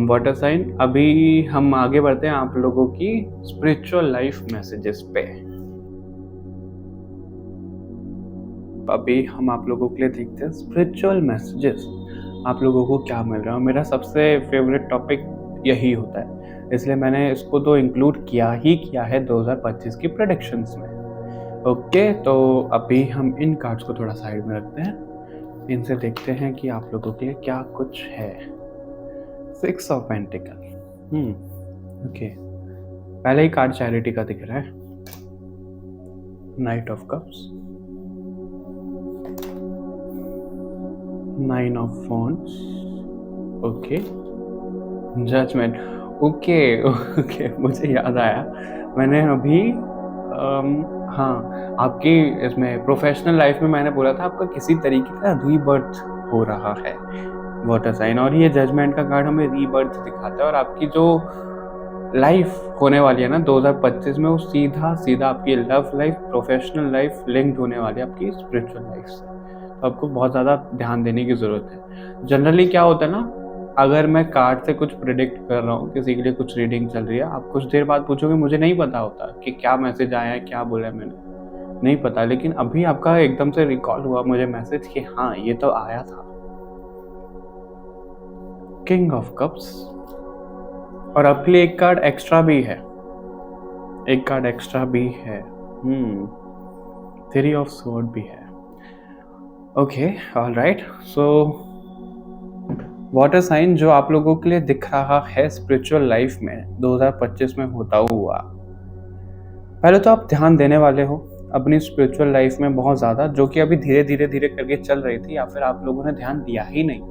वाटर साइन। अभी हम आगे बढ़ते हैं आप लोगों की स्पिरिचुअल लाइफ मैसेजेस पे। अभी हम आप लोगों के लिए देखते हैं स्पिरिचुअल मैसेजेस आप लोगों को क्या मिल रहा है। मेरा सबसे फेवरेट टॉपिक यही होता है, इसलिए मैंने इसको तो इंक्लूड किया है 2025 की प्रेडिक्शंस में। ओके, तो अभी हम इन कार्ड्स को थोड़ा साइड में रखते हैं, इनसे देखते हैं कि आप लोगों के लिए क्या कुछ है। 6 ऑफ पेंटिकल। ओके, पहले ही कार्ड चैरिटी का दिख रहा है। Knight of cups, 9 of wands, okay, judgement. Okay, मुझे याद आया, मैंने अभी हाँ, आपकी इसमें प्रोफेशनल लाइफ में मैंने बोला था आपका किसी तरीके का रीबर्थ हो रहा है, वाटर साइन। और ये जजमेंट का कार्ड हमें रीबर्थ दिखाता है, और आपकी जो लाइफ होने वाली है ना 2025 में, वो सीधा आपकी love life, professional life linked होने वाली है आपकी स्पिरिचुअल लाइफ से। तो आपको बहुत ज़्यादा ध्यान देने की ज़रूरत है। जनरली क्या होता है ना, अगर मैं कार्ड से कुछ प्रिडिक्ट कर रहा हूँ, किसी के लिए कुछ रीडिंग चल रही है, आप कुछ देर बाद पूछोगे मुझे नहीं पता होता कि क्या मैसेज आया है, क्या बोला है मैंने, नहीं पता। लेकिन अभी आपका एकदम से रिकॉल हुआ मुझे मैसेज कि हाँ ये तो आया था। किंग ऑफ कप्स, और आपके लिए एक कार्ड एक्स्ट्रा भी है, थ्री ऑफ स्वॉर्ड भी है। Okay, alright. So water sign जो आप लोगों के लिए दिख रहा है स्पिरिचुअल लाइफ में 2025 में होता हुआ, पहले तो आप ध्यान देने वाले हो अपनी स्पिरिचुअल लाइफ में बहुत ज़्यादा, जो कि अभी धीरे धीरे करके चल रही थी, या फिर आप लोगों ने ध्यान दिया ही नहीं,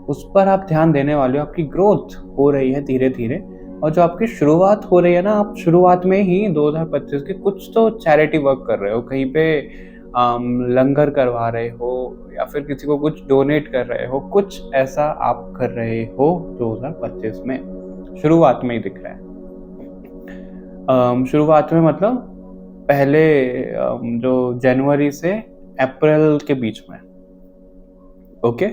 उस पर आप ध्यान देने वाले हो। आपकी ग्रोथ हो रही है धीरे धीरे, और जो आपकी शुरुआत हो रही है ना, आप शुरुआत में ही 2025 के कुछ तो चैरिटी वर्क कर रहे हो, कहीं पे लंगर करवा रहे हो, या फिर किसी को कुछ डोनेट कर रहे हो, कुछ ऐसा आप कर रहे हो 2025 में, शुरुआत में ही दिख रहा है। शुरुआत में मतलब पहले जो जनवरी से अप्रैल के बीच में। ओके,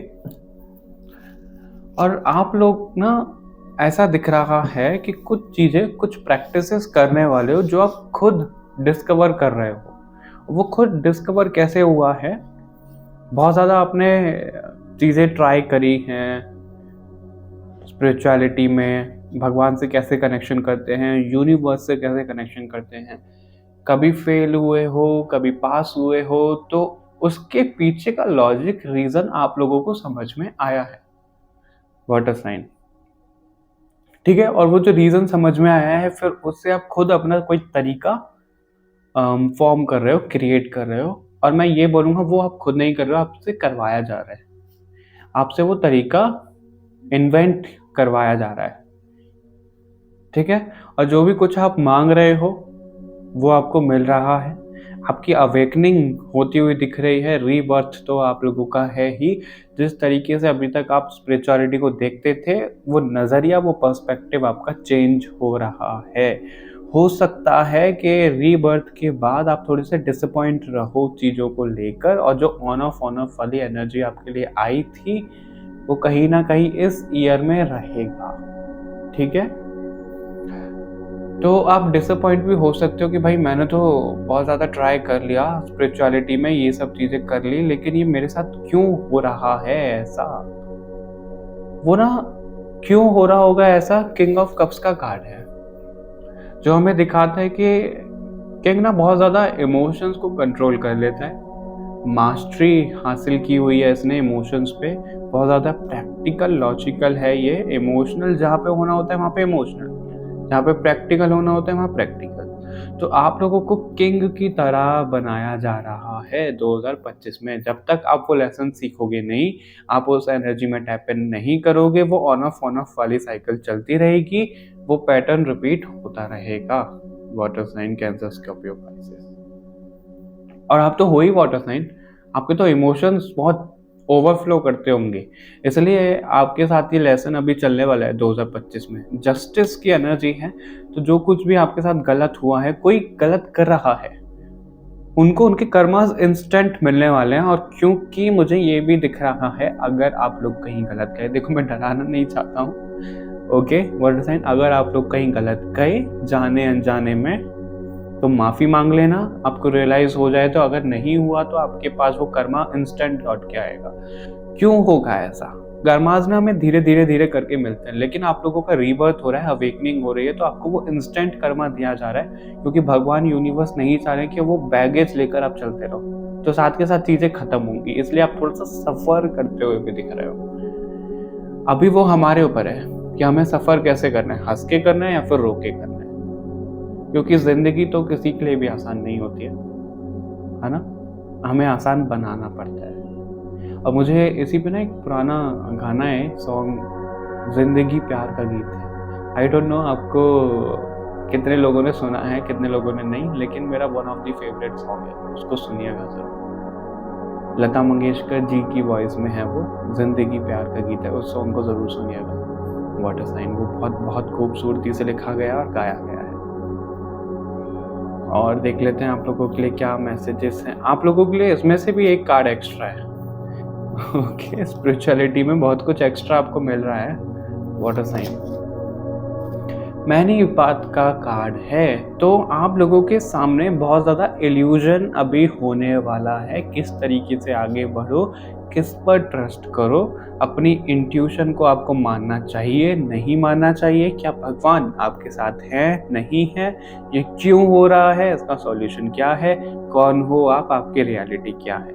और आप लोग ना ऐसा दिख रहा है कि कुछ चीज़ें, कुछ प्रैक्टिसेस करने वाले हो जो आप खुद डिस्कवर कर रहे हो। वो खुद डिस्कवर कैसे हुआ है, बहुत ज़्यादा आपने चीज़ें ट्राई करी हैं स्पिरिचुअलिटी में, भगवान से कैसे कनेक्शन करते हैं, यूनिवर्स से कैसे कनेक्शन करते हैं, कभी फेल हुए हो, कभी पास हुए हो, तो उसके पीछे का लॉजिक, रीज़न आप लोगों को समझ में आया है, वाटर साइन। ठीक है, और वो जो रीज़न समझ में आया है, फिर उससे आप खुद अपना कोई तरीका फॉर्म कर रहे हो, क्रिएट कर रहे हो। और मैं ये बोलूँगा वो आप खुद नहीं कर रहे हो, आपसे करवाया जा रहा है, आपसे वो तरीका इन्वेंट करवाया जा रहा है। ठीक है, और जो भी कुछ आप मांग रहे हो वो आपको मिल रहा है, आपकी अवेकनिंग होती हुई दिख रही है। रीबर्थ तो आप लोगों का है ही, जिस तरीके से अभी तक आप स्पिरिचुअलिटी को देखते थे, वो नज़रिया, वो पर्सपेक्टिव आपका चेंज हो रहा है। हो सकता है कि रीबर्थ के बाद आप थोड़े से डिसअपॉइंट रहो चीज़ों को लेकर, और जो ऑन ऑफ वाली एनर्जी आपके लिए आई थी, वो कहीं ना कहीं इस ईयर में रहेगा। ठीक है, तो आप डिसअपॉइंट भी हो सकते हो कि भाई मैंने तो बहुत ज़्यादा ट्राई कर लिया स्पिरिचुअलिटी में, ये सब चीज़ें कर ली, लेकिन ये मेरे साथ क्यों हो रहा है ऐसा। वो ना क्यों हो रहा होगा ऐसा, किंग ऑफ कप्स का कार्ड है जो हमें दिखाता है कि किंग ना बहुत ज़्यादा इमोशंस को कंट्रोल कर लेता है, मास्टरी हासिल की हुई है इसने इमोशंस पे, बहुत ज़्यादा प्रैक्टिकल, लॉजिकल है ये। इमोशनल जहाँ पे होना होता है वहाँ पे इमोशनल, जहाँ पे प्रैक्टिकल होना होता है वहाँ प्रैक्टिकल। तो आप लोगों को किंग की तरह बनाया जा रहा है 2025 में। जब तक आप वो लेसन सीखोगे नहीं, आप उस एनर्जी में टैप इन नहीं करोगे, वो ऑन ऑफ वाली साइकिल चलती रहेगी, वो पैटर्न रिपीट होता रहेगा। Water sign Cancer, Scorpio, Pisces. और आप तो हो ही वाटर साइन, आपके तो इमोशंस बहुत ओवरफ्लो करते होंगे, इसलिए आपके साथ ये लेसन अभी चलने वाला है 2025 में। जस्टिस की एनर्जी है, तो जो कुछ भी आपके साथ गलत हुआ है, कोई गलत कर रहा है, उनको उनके कर्मास इंस्टेंट मिलने वाले हैं। और क्योंकि मुझे ये भी दिख रहा है, अगर आप लोग कहीं गलत गए, देखो मैं डराना नहीं चाहता हूँ, ओके वाटर साइन, अगर आप लोग कहीं गलत गए जाने अनजाने में, तो माफ़ी मांग लेना। आपको रियलाइज हो जाए तो, अगर नहीं हुआ तो आपके पास वो कर्मा इंस्टेंट लौट के आएगा। क्यों होगा ऐसा? कर्माज ना हमें धीरे धीरे धीरे करके मिलते हैं, लेकिन आप लोगों का रीबर्थ हो रहा है, अवेकनिंग हो रही है, तो आपको वो इंस्टेंट कर्मा दिया जा रहा है, क्योंकि भगवान यूनिवर्स नहीं चाह रहे कि वो बैगेज लेकर आप चलते रहो, तो साथ के साथ चीजें खत्म होंगी, इसलिए आप थोड़ा सा सफर करते हुए भी दिख रहे हो। अभी वो हमारे ऊपर है कि हमें सफर कैसे करना है, हंस के करना है या फिर रो के करना है, क्योंकि जिंदगी तो किसी के लिए भी आसान नहीं होती है ना, हमें आसान बनाना पड़ता है। और मुझे इसी पे ना एक पुराना गाना है, सॉन्ग जिंदगी प्यार का गीत है, आई डोंट नो आपको कितने लोगों ने सुना है, कितने लोगों ने नहीं, लेकिन मेरा one of the favourite song है, उसको सुनिएगा जरूर। लता मंगेशकर जी की वॉइस में है वो, जिंदगी प्यार का गीत है, उस सॉन्ग को जरूर सुनिएगा। वाटर साइन, वो बहुत बहुत खूबसूरती से लिखा गया और गाया गया है। और देख लेते हैं आप लोगों के लिए क्या मैसेजेस हैं। आप लोगों के लिए इसमें से भी एक कार्ड एक्स्ट्रा है, ओके स्पिरिचुअलिटी में बहुत कुछ एक्स्ट्रा आपको मिल रहा है। वाटर साइन मैनी बात का कार्ड है, तो आप लोगों के सामने बहुत ज़्यादा इल्यूजन अभी होने वाला है। किस तरीके से आगे बढ़ो, किस पर ट्रस्ट करो, अपनी इंट्यूशन को आपको मानना चाहिए, नहीं मानना चाहिए, क्या भगवान आपके साथ है, नहीं है, ये क्यों हो रहा है, इसका सॉल्यूशन क्या है, कौन हो आप, आपकी रियलिटी क्या है,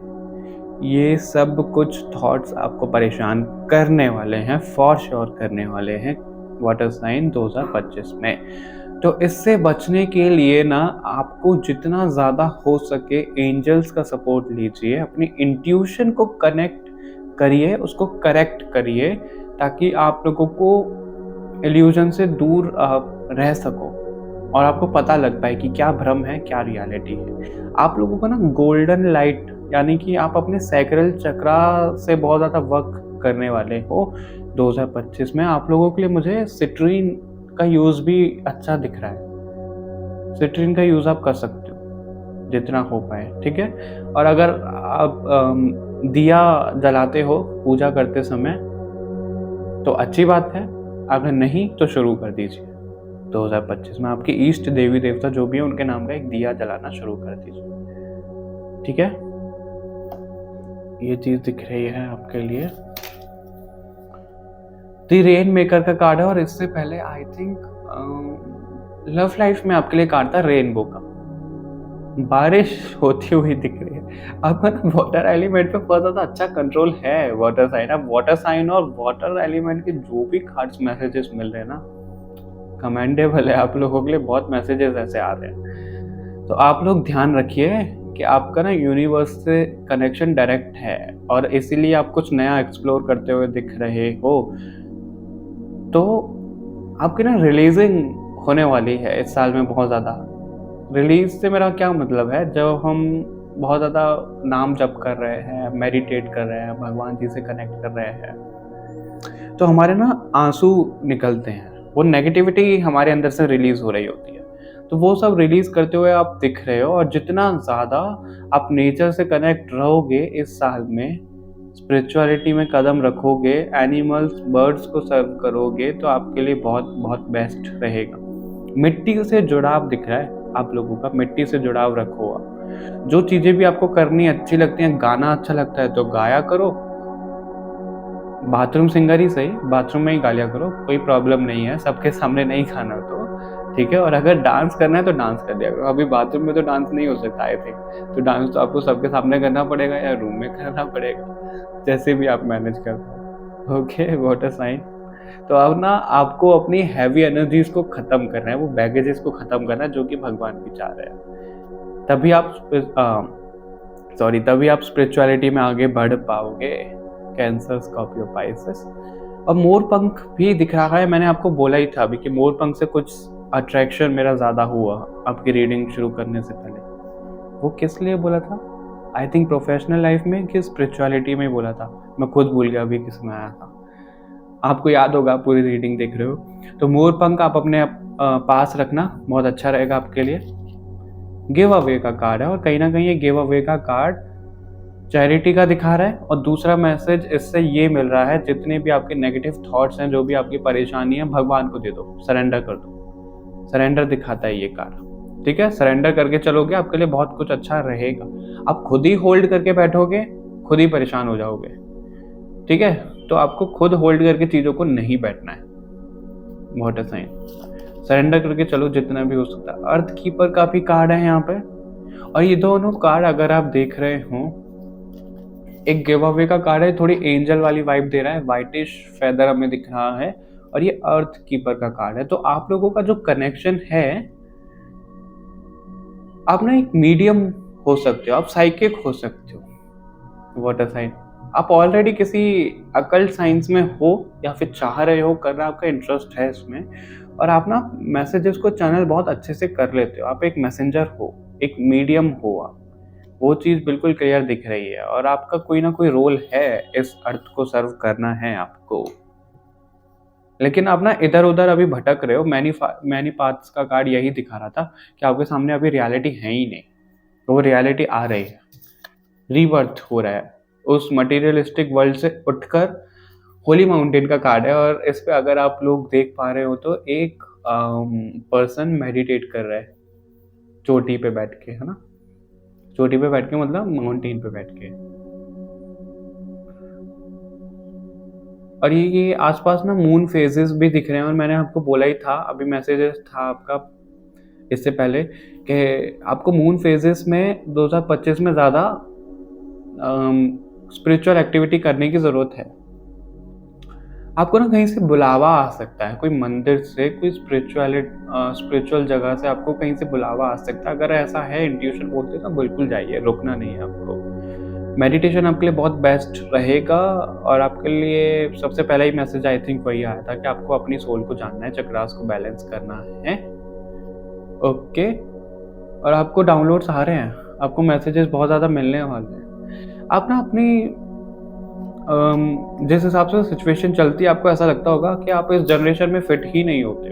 ये सब कुछ थॉट्स आपको परेशान करने वाले हैं, फॉर श्योर करने वाले हैं वाटर साइन 2025 में। तो इससे बचने के लिए ना आपको जितना ज़्यादा हो सके एंजल्स का सपोर्ट लीजिए, अपनी इंट्यूशन को कनेक्ट करिए, उसको करेक्ट करिए, ताकि आप लोगों को इल्यूजन से दूर रह सको और आपको पता लग पाए कि क्या भ्रम है, क्या रियलिटी है। आप लोगों को ना गोल्डन लाइट, यानी कि आप अपने सैक्रल चक्रा से बहुत ज़्यादा वर्क करने वाले हो 2025 में। आप लोगों के लिए मुझे सिट्रीन का यूज़ भी अच्छा दिख रहा है, सिट्रीन का यूज़ आप कर सकते हो जितना हो पाए, ठीक है। और अगर आप दिया जलाते हो पूजा करते समय तो अच्छी बात है, अगर नहीं तो शुरू कर दीजिए 2025 में आपके इष्ट देवी देवता जो भी है उनके नाम का एक दिया जलाना शुरू कर दीजिए, ठीक है। ये चीज दिख रही है आपके लिए, द रेन मेकर का कार्ड है। और इससे पहले आई थिंक लव लाइफ में आपके लिए कार्ड था रेनबो का, बारिश होती हुई दिख रही है। आपका ना वाटर एलिमेंट पे बहुत ज़्यादा अच्छा कंट्रोल है वाटर साइन। अब वाटर साइन और वाटर एलिमेंट के जो भी कार्ड्स मैसेजेस मिल रहे हैं ना, कमेंडेबल है, आप लोगों के लिए बहुत मैसेजेस ऐसे आ रहे हैं। तो आप लोग ध्यान रखिए कि आपका ना यूनिवर्स से कनेक्शन डायरेक्ट है और इसीलिए आप कुछ नया एक्सप्लोर करते हुए दिख रहे हो। तो आपकी ना रिलीजिंग होने वाली है इस साल में बहुत ज़्यादा। रिलीज से मेरा क्या मतलब है, जब हम बहुत ज़्यादा नाम जप कर रहे हैं, मेडिटेट कर रहे हैं, भगवान जी से कनेक्ट कर रहे हैं, तो हमारे ना आंसू निकलते हैं, वो नेगेटिविटी हमारे अंदर से रिलीज हो रही होती है, तो वो सब रिलीज करते हुए आप दिख रहे हो। और जितना ज़्यादा आप नेचर से कनेक्ट रहोगे इस साल में, स्पिरिचुअलिटी में कदम रखोगे, एनिमल्स बर्ड्स को सर्व करोगे, तो आपके लिए बहुत बहुत बेस्ट रहेगा। मिट्टी से जुड़ाव दिख रहा है आप लोगों का, मिट्टी से जुड़ाव रखो आप। जो चीज़ें भी आपको करनी अच्छी लगती हैं, गाना अच्छा लगता है तो गाया करो, बाथरूम सिंगर ही सही, बाथरूम में ही गा लिया करो, कोई प्रॉब्लम नहीं है, सबके सामने नहीं खाना तो ठीक है। और अगर डांस करना है तो डांस कर दिया करो। अभी बाथरूम में तो डांस नहीं हो सकता आई थिंक, तो डांस तो आपको सबके सामने करना पड़ेगा या रूम में करना पड़ेगा, जैसे भी आप मैनेज कर पाओ, ओके वाटर साइन। तो अब ना आपको अपनी हैवी एनर्जीज को खत्म करना है, वो बैगेजेस को खत्म करना है, जो कि भगवान भी चाह रहे हैं। तभी आप स्पिरिचुअलिटी में आगे बढ़ पाओगे, कैंसर, स्कॉर्पियो, पाइसेस। अब मोर पंख भी दिख रहा है, मैंने आपको बोला ही था अभी कि मोर पंख से कुछ अट्रैक्शन मेरा ज़्यादा हुआ आपकी रीडिंग शुरू करने से पहले। वो किस लिए बोला था? आई थिंक प्रोफेशनल लाइफ में कि स्पिरिचुअलिटी में बोला था, मैं खुद भूल गया अभी किस में आया था। आपको याद होगा, पूरी रीडिंग देख रहे हो तो मोर पंख आप अपने पास रखना, बहुत अच्छा रहेगा आपके लिए। गिव अवे का कार्ड है और कहीं ना कहीं ये गिव अवे का कार्ड चैरिटी का दिखा रहा है। और दूसरा मैसेज इससे ये मिल रहा है, जितने भी आपके नेगेटिव थॉट्स हैं, जो भी आपकी परेशानी है, भगवान को दे दो, सरेंडर कर दो। सरेंडर दिखाता है ये कार्ड, ठीक है। सरेंडर करके चलोगे, आपके लिए बहुत कुछ अच्छा रहेगा। आप खुद ही होल्ड करके बैठोगे, खुद ही परेशान हो जाओगे, ठीक है। तो आपको खुद होल्ड करके चीज़ों को नहीं बैठना है, बहुत साइन। सरेंडर करके चलो जितना भी हो सकता है। अर्थ कीपर का भी कार्ड है यहाँ पे। और ये दोनों कार्ड अगर आप देख रहे हो, एक गिव अवे का कार्ड है, थोड़ी एंजल वाली वाइब दे रहा है, वाइटिश फेदर हमें दिख रहा है। और ये अर्थ कीपर का कार्ड है। तो आप लोगों का जो कनेक्शन है, आप ना एक मीडियम हो सकते हो, आप साइकिक हो सकते हो, वाटर साइन। आप ऑलरेडी किसी अकल्ट साइंस में हो या फिर चाह रहे हो, करना आपका इंटरेस्ट है इसमें, और आप ना मैसेजेस को चैनल बहुत अच्छे से कर लेते हो। आप एक मैसेंजर हो, एक मीडियम हो आप, वो चीज़ बिल्कुल क्लियर दिख रही है। और आपका कोई ना कोई रोल है, इस अर्थ को सर्व करना है आपको। लेकिन आप ना इधर उधर अभी भटक रहे हो। मैनी पाथ्स का कार्ड यही दिखा रहा था कि आपके सामने अभी रियलिटी है ही नहीं, तो वो रियलिटी आ रही है, रीबर्थ हो रहा है उस मटेरियलिस्टिक वर्ल्ड से उठकर। होली माउंटेन का कार्ड है और इस पे अगर आप लोग देख पा रहे हो तो एक पर्सन मेडिटेट कर रहा है चोटी पे बैठ के, है ना। चोटी पे बैठ के मतलब माउंटेन पे बैठ के। और ये आसपास ना मून फेजेस भी दिख रहे हैं। और मैंने आपको बोला ही था, अभी मैसेजेस था आपका इससे पहले, कि आपको मून फेजेस में 2025 में ज़्यादा स्पिरिचुअल एक्टिविटी करने की ज़रूरत है। आपको ना कहीं से बुलावा आ सकता है, कोई मंदिर से, कोई स्पिरिचुअल जगह से आपको कहीं से बुलावा आ सकता है। अगर ऐसा है, इंट्यूशन बोलते तो बिल्कुल जाइए, रुकना नहीं है आपको। मेडिटेशन आपके लिए बहुत बेस्ट रहेगा। और आपके लिए सबसे पहला ही मैसेज आई थिंक वही आया था कि आपको अपनी सोल को जानना है, चक्रास को बैलेंस करना है, ओके। और आपको डाउनलोड्स आ रहे हैं, आपको मैसेजेस बहुत ज़्यादा मिलने वाले हैं। आप ना अपनी जिस हिसाब से सिचुएशन चलती है, आपको ऐसा लगता होगा कि आप इस जनरेशन में फिट ही नहीं होते।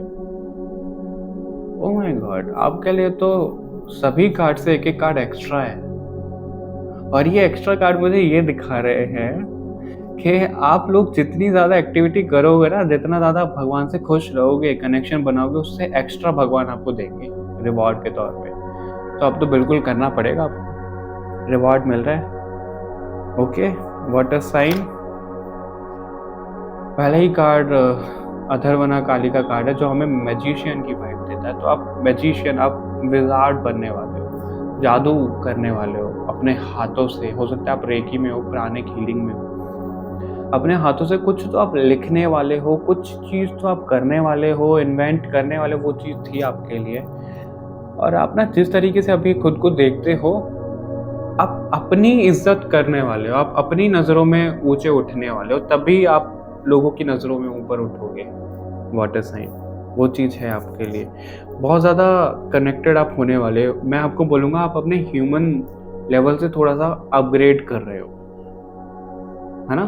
ओह माय गॉड, आपके लिए तो सभी कार्ड से एक एक कार्ड एक्स्ट्रा है। और ये एक्स्ट्रा कार्ड मुझे ये दिखा रहे हैं कि आप लोग जितनी ज़्यादा एक्टिविटी करोगे ना, जितना ज़्यादा भगवान से खुश रहोगे, कनेक्शन बनाओगे, उससे एक्स्ट्रा भगवान आपको देंगे रिवॉर्ड के तौर पे। तो अब तो बिल्कुल करना पड़ेगा, आपको रिवॉर्ड मिल रहा है, ओके। वाटर साइन, पहला ही कार्ड अथर्वना काली का कार्ड है, जो हमें मैजिशियन की वाइब देता है। तो आप मैजिशियन, आप विजार्ड बनने वाले हो, जादू करने वाले हो अपने हाथों से। हो सकता है आप रेकी में हो, प्राणिक हीलिंग में हो। अपने हाथों से कुछ तो आप लिखने वाले हो, कुछ चीज़ तो आप करने वाले हो, इन्वेंट करने वाले, वो चीज़ थी आपके लिए। और आप ना जिस तरीके से अभी खुद को देखते हो, आप अपनी इज्जत करने वाले हो, आप अपनी नज़रों में ऊंचे उठने वाले हो, तभी आप लोगों की नज़रों में ऊपर उठोगे। वाटर साइन वो चीज़ है आपके लिए, बहुत ज़्यादा कनेक्टेड आप होने वाले हो। मैं आपको बोलूँगा, आप अपने ह्यूमन लेवल से थोड़ा सा अपग्रेड कर रहे हो, है ना।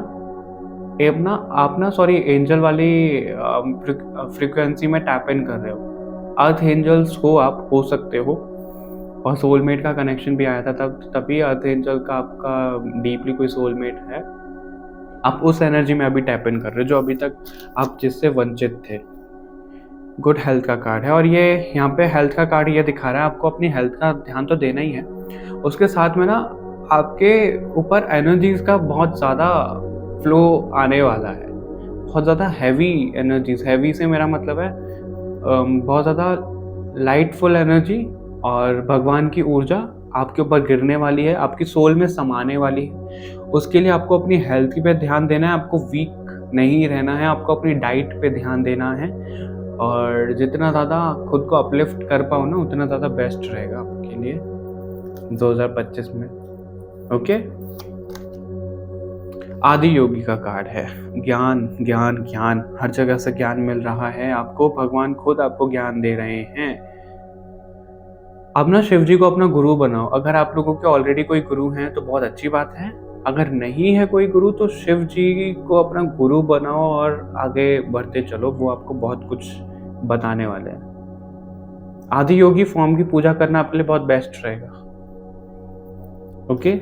आप ना सॉरी, एंजल वाली फ्रिक्वेंसी में टैप इन कर रहे हो। अर्थ एंजल्स हो, आप हो सकते हो। और सोलमेट का कनेक्शन भी आया था तभी अर्थ एंजल का आपका डीपली कोई सोलमेट है। आप उस एनर्जी में अभी टैप इन कर रहे हो, जो अभी तक आप जिससे वंचित थे। गुड हेल्थ का कार्ड है। और ये यहाँ पे हेल्थ का कार्ड ये दिखा रहा है, आपको अपनी हेल्थ का ध्यान तो देना ही है, उसके साथ में ना आपके ऊपर एनर्जीज का बहुत ज़्यादा फ्लो आने वाला है, बहुत ज़्यादा हैवी एनर्जीज। हैवी से मेरा मतलब है बहुत ज़्यादा लाइटफुल एनर्जी और भगवान की ऊर्जा आपके ऊपर गिरने वाली है, आपकी सोल में समाने वाली है। उसके लिए आपको अपनी हेल्थ पे ध्यान देना है, आपको वीक नहीं रहना है, आपको अपनी डाइट पे ध्यान देना है। और जितना ज़्यादा खुद को अपलिफ्ट कर पाओ ना, उतना ज़्यादा बेस्ट रहेगा आपके लिए 2025 में, ओके। आदि योगी का कार्ड है। ज्ञान ज्ञान ज्ञान, हर जगह से ज्ञान मिल रहा है आपको, भगवान खुद आपको ज्ञान दे रहे हैं। अब ना शिव जी को अपना गुरु बनाओ। अगर आप लोगों के ऑलरेडी कोई गुरु हैं तो बहुत अच्छी बात है, अगर नहीं है कोई गुरु तो शिव जी को अपना गुरु बनाओ और आगे बढ़ते चलो, वो आपको बहुत कुछ बताने वाले हैं। आदि योगी फॉर्म की पूजा करना आपके लिए बहुत बेस्ट रहेगा। ओके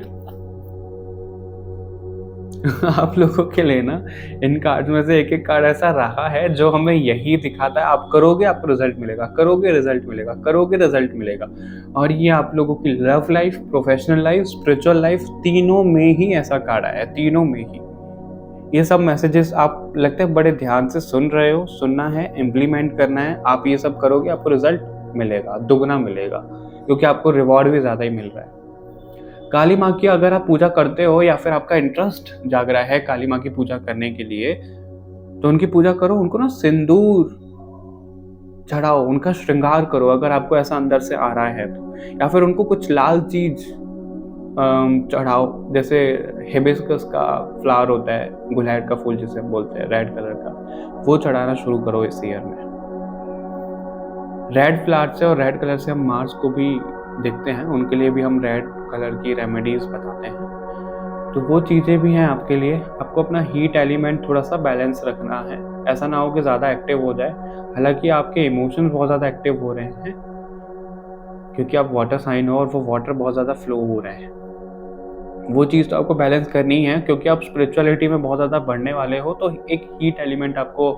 आप लोगों के लिए ना इन कार्ड में से एक एक कार्ड ऐसा रहा है जो हमें यही दिखाता है, आप करोगे आपको रिजल्ट मिलेगा, करोगे रिजल्ट मिलेगा, करोगे रिजल्ट मिलेगा। और ये आप लोगों की love life, professional life, spiritual life, तीनों में ही ऐसा कार्ड आया है, तीनों में ही। ये सब मैसेजेस आप लगता है बड़े ध्यान से सुन रहे हो, सुनना है, इम्प्लीमेंट करना है। आप ये सब करोगे आपको रिजल्ट मिलेगा, दुगना मिलेगा, क्योंकि आपको रिवॉर्ड भी ज़्यादा ही मिल रहा है। काली माँ की अगर आप पूजा करते हो या फिर आपका इंटरेस्ट जाग रहा है काली माँ की पूजा करने के लिए, तो उनकी पूजा करो, उनको ना सिंदूर चढ़ाओ, उनका श्रृंगार करो अगर आपको ऐसा अंदर से आ रहा है तो, या फिर उनको कुछ लाल चीज चढ़ाओ, जैसे हिबिस्कस का फ्लावर होता है, गुलहड़ का फूल जिसे बोलते हैं, रेड कलर का, वो चढ़ाना शुरू करो इस ईयर में। रेड फ्लावर से और रेड कलर से हम मार्स को भी देखते हैं, उनके लिए भी हम रेड कलर की रेमेडीज बताते हैं। तो वो चीज़ें भी हैं आपके लिए। आपको अपना हीट एलिमेंट थोड़ा सा बैलेंस रखना है, ऐसा ना हो कि ज़्यादा एक्टिव हो जाए। हालांकि आपके इमोशंस बहुत ज़्यादा एक्टिव हो रहे हैं क्योंकि आप वाटर साइन हो और वो वाटर बहुत ज़्यादा फ्लो हो रहे हैं, वो चीज़ तो आपको बैलेंस करनी है क्योंकि आप स्पिरिचुअलिटी में बहुत ज़्यादा बढ़ने वाले हो। तो एक हीट एलिमेंट आपको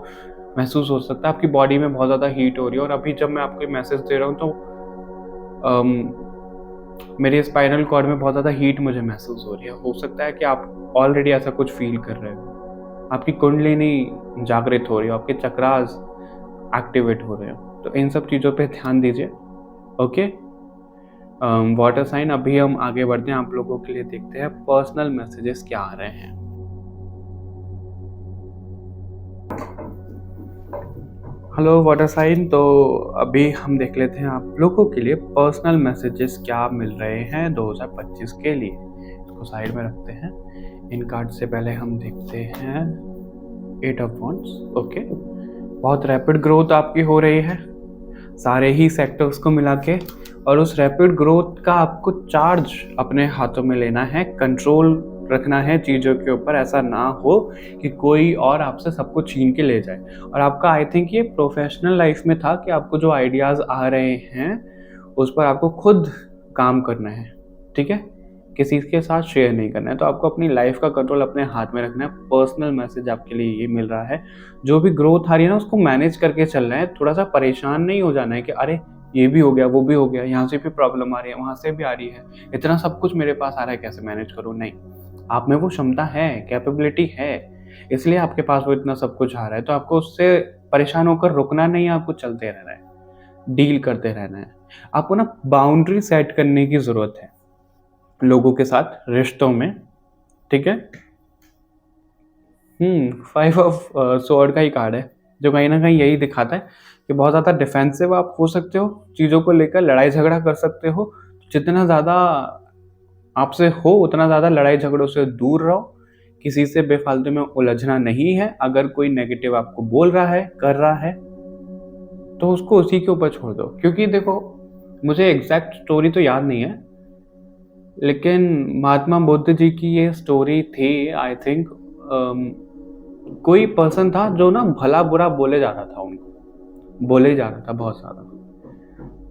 महसूस हो सकता है, आपकी बॉडी में बहुत ज़्यादा हीट हो रही है। और अभी जब मैं आपको मैसेज दे रहा हूँ तो मेरे स्पाइनल कॉर्ड में बहुत ज़्यादा हीट मुझे महसूस हो रही है। हो सकता है कि आप ऑलरेडी ऐसा कुछ फील कर रहे हो, आपकी कुंडलिनी जागृत हो रही हो, आपके चक्रास एक्टिवेट हो रहे हो। तो इन सब चीज़ों पे ध्यान दीजिए। ओके वाटर साइन, अभी हम आगे बढ़ते हैं, आप लोगों के लिए देखते हैं पर्सनल मैसेजेस क्या आ रहे हैं। हेलो वाटर साइन, तो अभी हम देख लेते हैं आप लोगों के लिए पर्सनल मैसेजेस क्या मिल रहे हैं 2025 के लिए। इसको साइड में रखते हैं। इन कार्ड से पहले हम देखते हैं 8 ऑफ वॉन्ड्स। ओके बहुत रैपिड ग्रोथ आपकी हो रही है सारे ही सेक्टर्स को मिला के, और उस रैपिड ग्रोथ का आपको चार्ज अपने हाथों में लेना है, कंट्रोल रखना है चीज़ों के ऊपर। ऐसा ना हो कि कोई और आपसे सब कुछ छीन के ले जाए। और आपका आई थिंक ये प्रोफेशनल लाइफ में था कि आपको जो आइडियाज़ आ रहे हैं उस पर आपको खुद काम करना है, ठीक है, किसी के साथ शेयर नहीं करना है। तो आपको अपनी लाइफ का कंट्रोल अपने हाथ में रखना है। पर्सनल मैसेज आपके लिए ये मिल रहा है, जो भी ग्रोथ आ रही है ना उसको मैनेज करके चलना है। थोड़ा सा परेशान नहीं हो जाना है कि अरे ये भी हो गया, वो भी हो गया, यहाँ से भी प्रॉब्लम आ रही है, वहाँ से भी आ रही है, इतना सब कुछ मेरे पास आ रहा है, कैसे मैनेज करूँ। नहीं, आप में वो क्षमता है, कैपेबिलिटी है, इसलिए आपके पास वो इतना सब कुछ आ रहा है। तो आपको उससे परेशान होकर रुकना नहीं है, आपको चलते रहना है, डील करते रहना है। आपको ना बाउंड्री सेट करने की ज़रूरत है लोगों के साथ, रिश्तों में, ठीक है। 5 ऑफ स्वॉर्ड का ही कार्ड है जो कहीं ना कहीं यही दिखाता है कि बहुत ज़्यादा डिफेंसिव आप हो सकते हो, चीज़ों को लेकर लड़ाई झगड़ा कर सकते हो। जितना ज़्यादा आपसे हो उतना ज़्यादा लड़ाई झगड़ों से दूर रहो, किसी से बेफालतू में उलझना नहीं है। अगर कोई नेगेटिव आपको बोल रहा है, कर रहा है, तो उसको उसी के ऊपर छोड़ दो। क्योंकि देखो, मुझे एग्जैक्ट स्टोरी तो याद नहीं है, लेकिन महात्मा बुद्ध जी की ये स्टोरी थी आई थिंक। कोई पर्सन था जो ना भला बुरा बोले जा रहा था, उनको बोले जा रहा था बहुत ज़्यादा।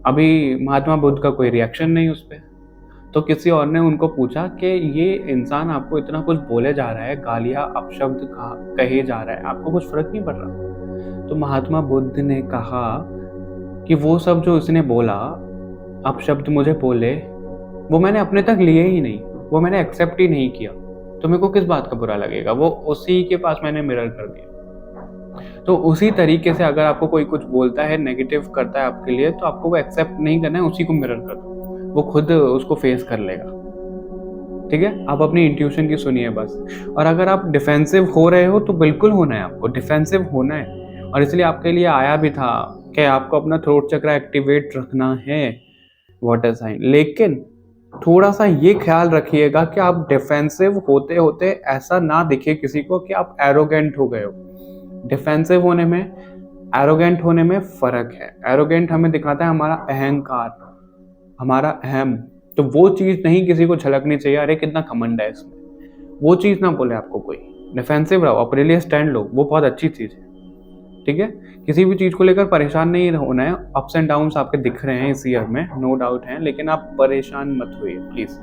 अभी महात्मा बुद्ध का कोई रिएक्शन नहीं उस पर, तो किसी और ने उनको पूछा कि ये इंसान आपको इतना कुछ बोले जा रहा है, गालियाँ अपशब्द कहे जा रहा है, आपको कुछ फर्क नहीं पड़ रहा। तो महात्मा बुद्ध ने कहा कि वो सब जो उसने बोला, अपशब्द मुझे बोले, वो मैंने अपने तक लिए ही नहीं, वो मैंने एक्सेप्ट ही नहीं किया, तो मेरे को किस बात का बुरा लगेगा, वो उसी के पास मैंने मिरर कर दिया। तो उसी तरीके से अगर आपको कोई कुछ बोलता है, नेगेटिव करता है आपके लिए, तो आपको वो एक्सेप्ट नहीं करना है, उसी को मिरर कर दो, वो खुद उसको फेस कर लेगा, ठीक है। आप अपनी इंट्यूशन की सुनिए बस। और अगर आप डिफेंसिव हो रहे हो तो बिल्कुल होना है, आपको डिफेंसिव होना है। और इसलिए आपके लिए आया भी था कि आपको अपना थ्रोट चक्र एक्टिवेट रखना है वाटर साइन। लेकिन थोड़ा सा ये ख्याल रखिएगा कि आप डिफेंसिव होते होते ऐसा ना दिखे किसी को कि आप एरोगेंट हो गए हो। डिफेंसिव होने में, एरोगेंट होने में फर्क है। एरोगेंट हमें दिखाता है हमारा अहंकार, हमारा अहम, तो वो चीज नहीं किसी को झलकनी चाहिए, अरे कितना घमंड है इसमें, वो चीज ना बोले आपको कोई। डिफेंसिव रहो, अपने लिए स्टैंड लो, वो बहुत अच्छी चीज है। ठीक है, किसी भी चीज को लेकर परेशान नहीं होना है। अप्स एंड डाउन्स आपके दिख रहे हैं इस ईयर में, नो डाउट है, लेकिन आप परेशान मत होइए प्लीज,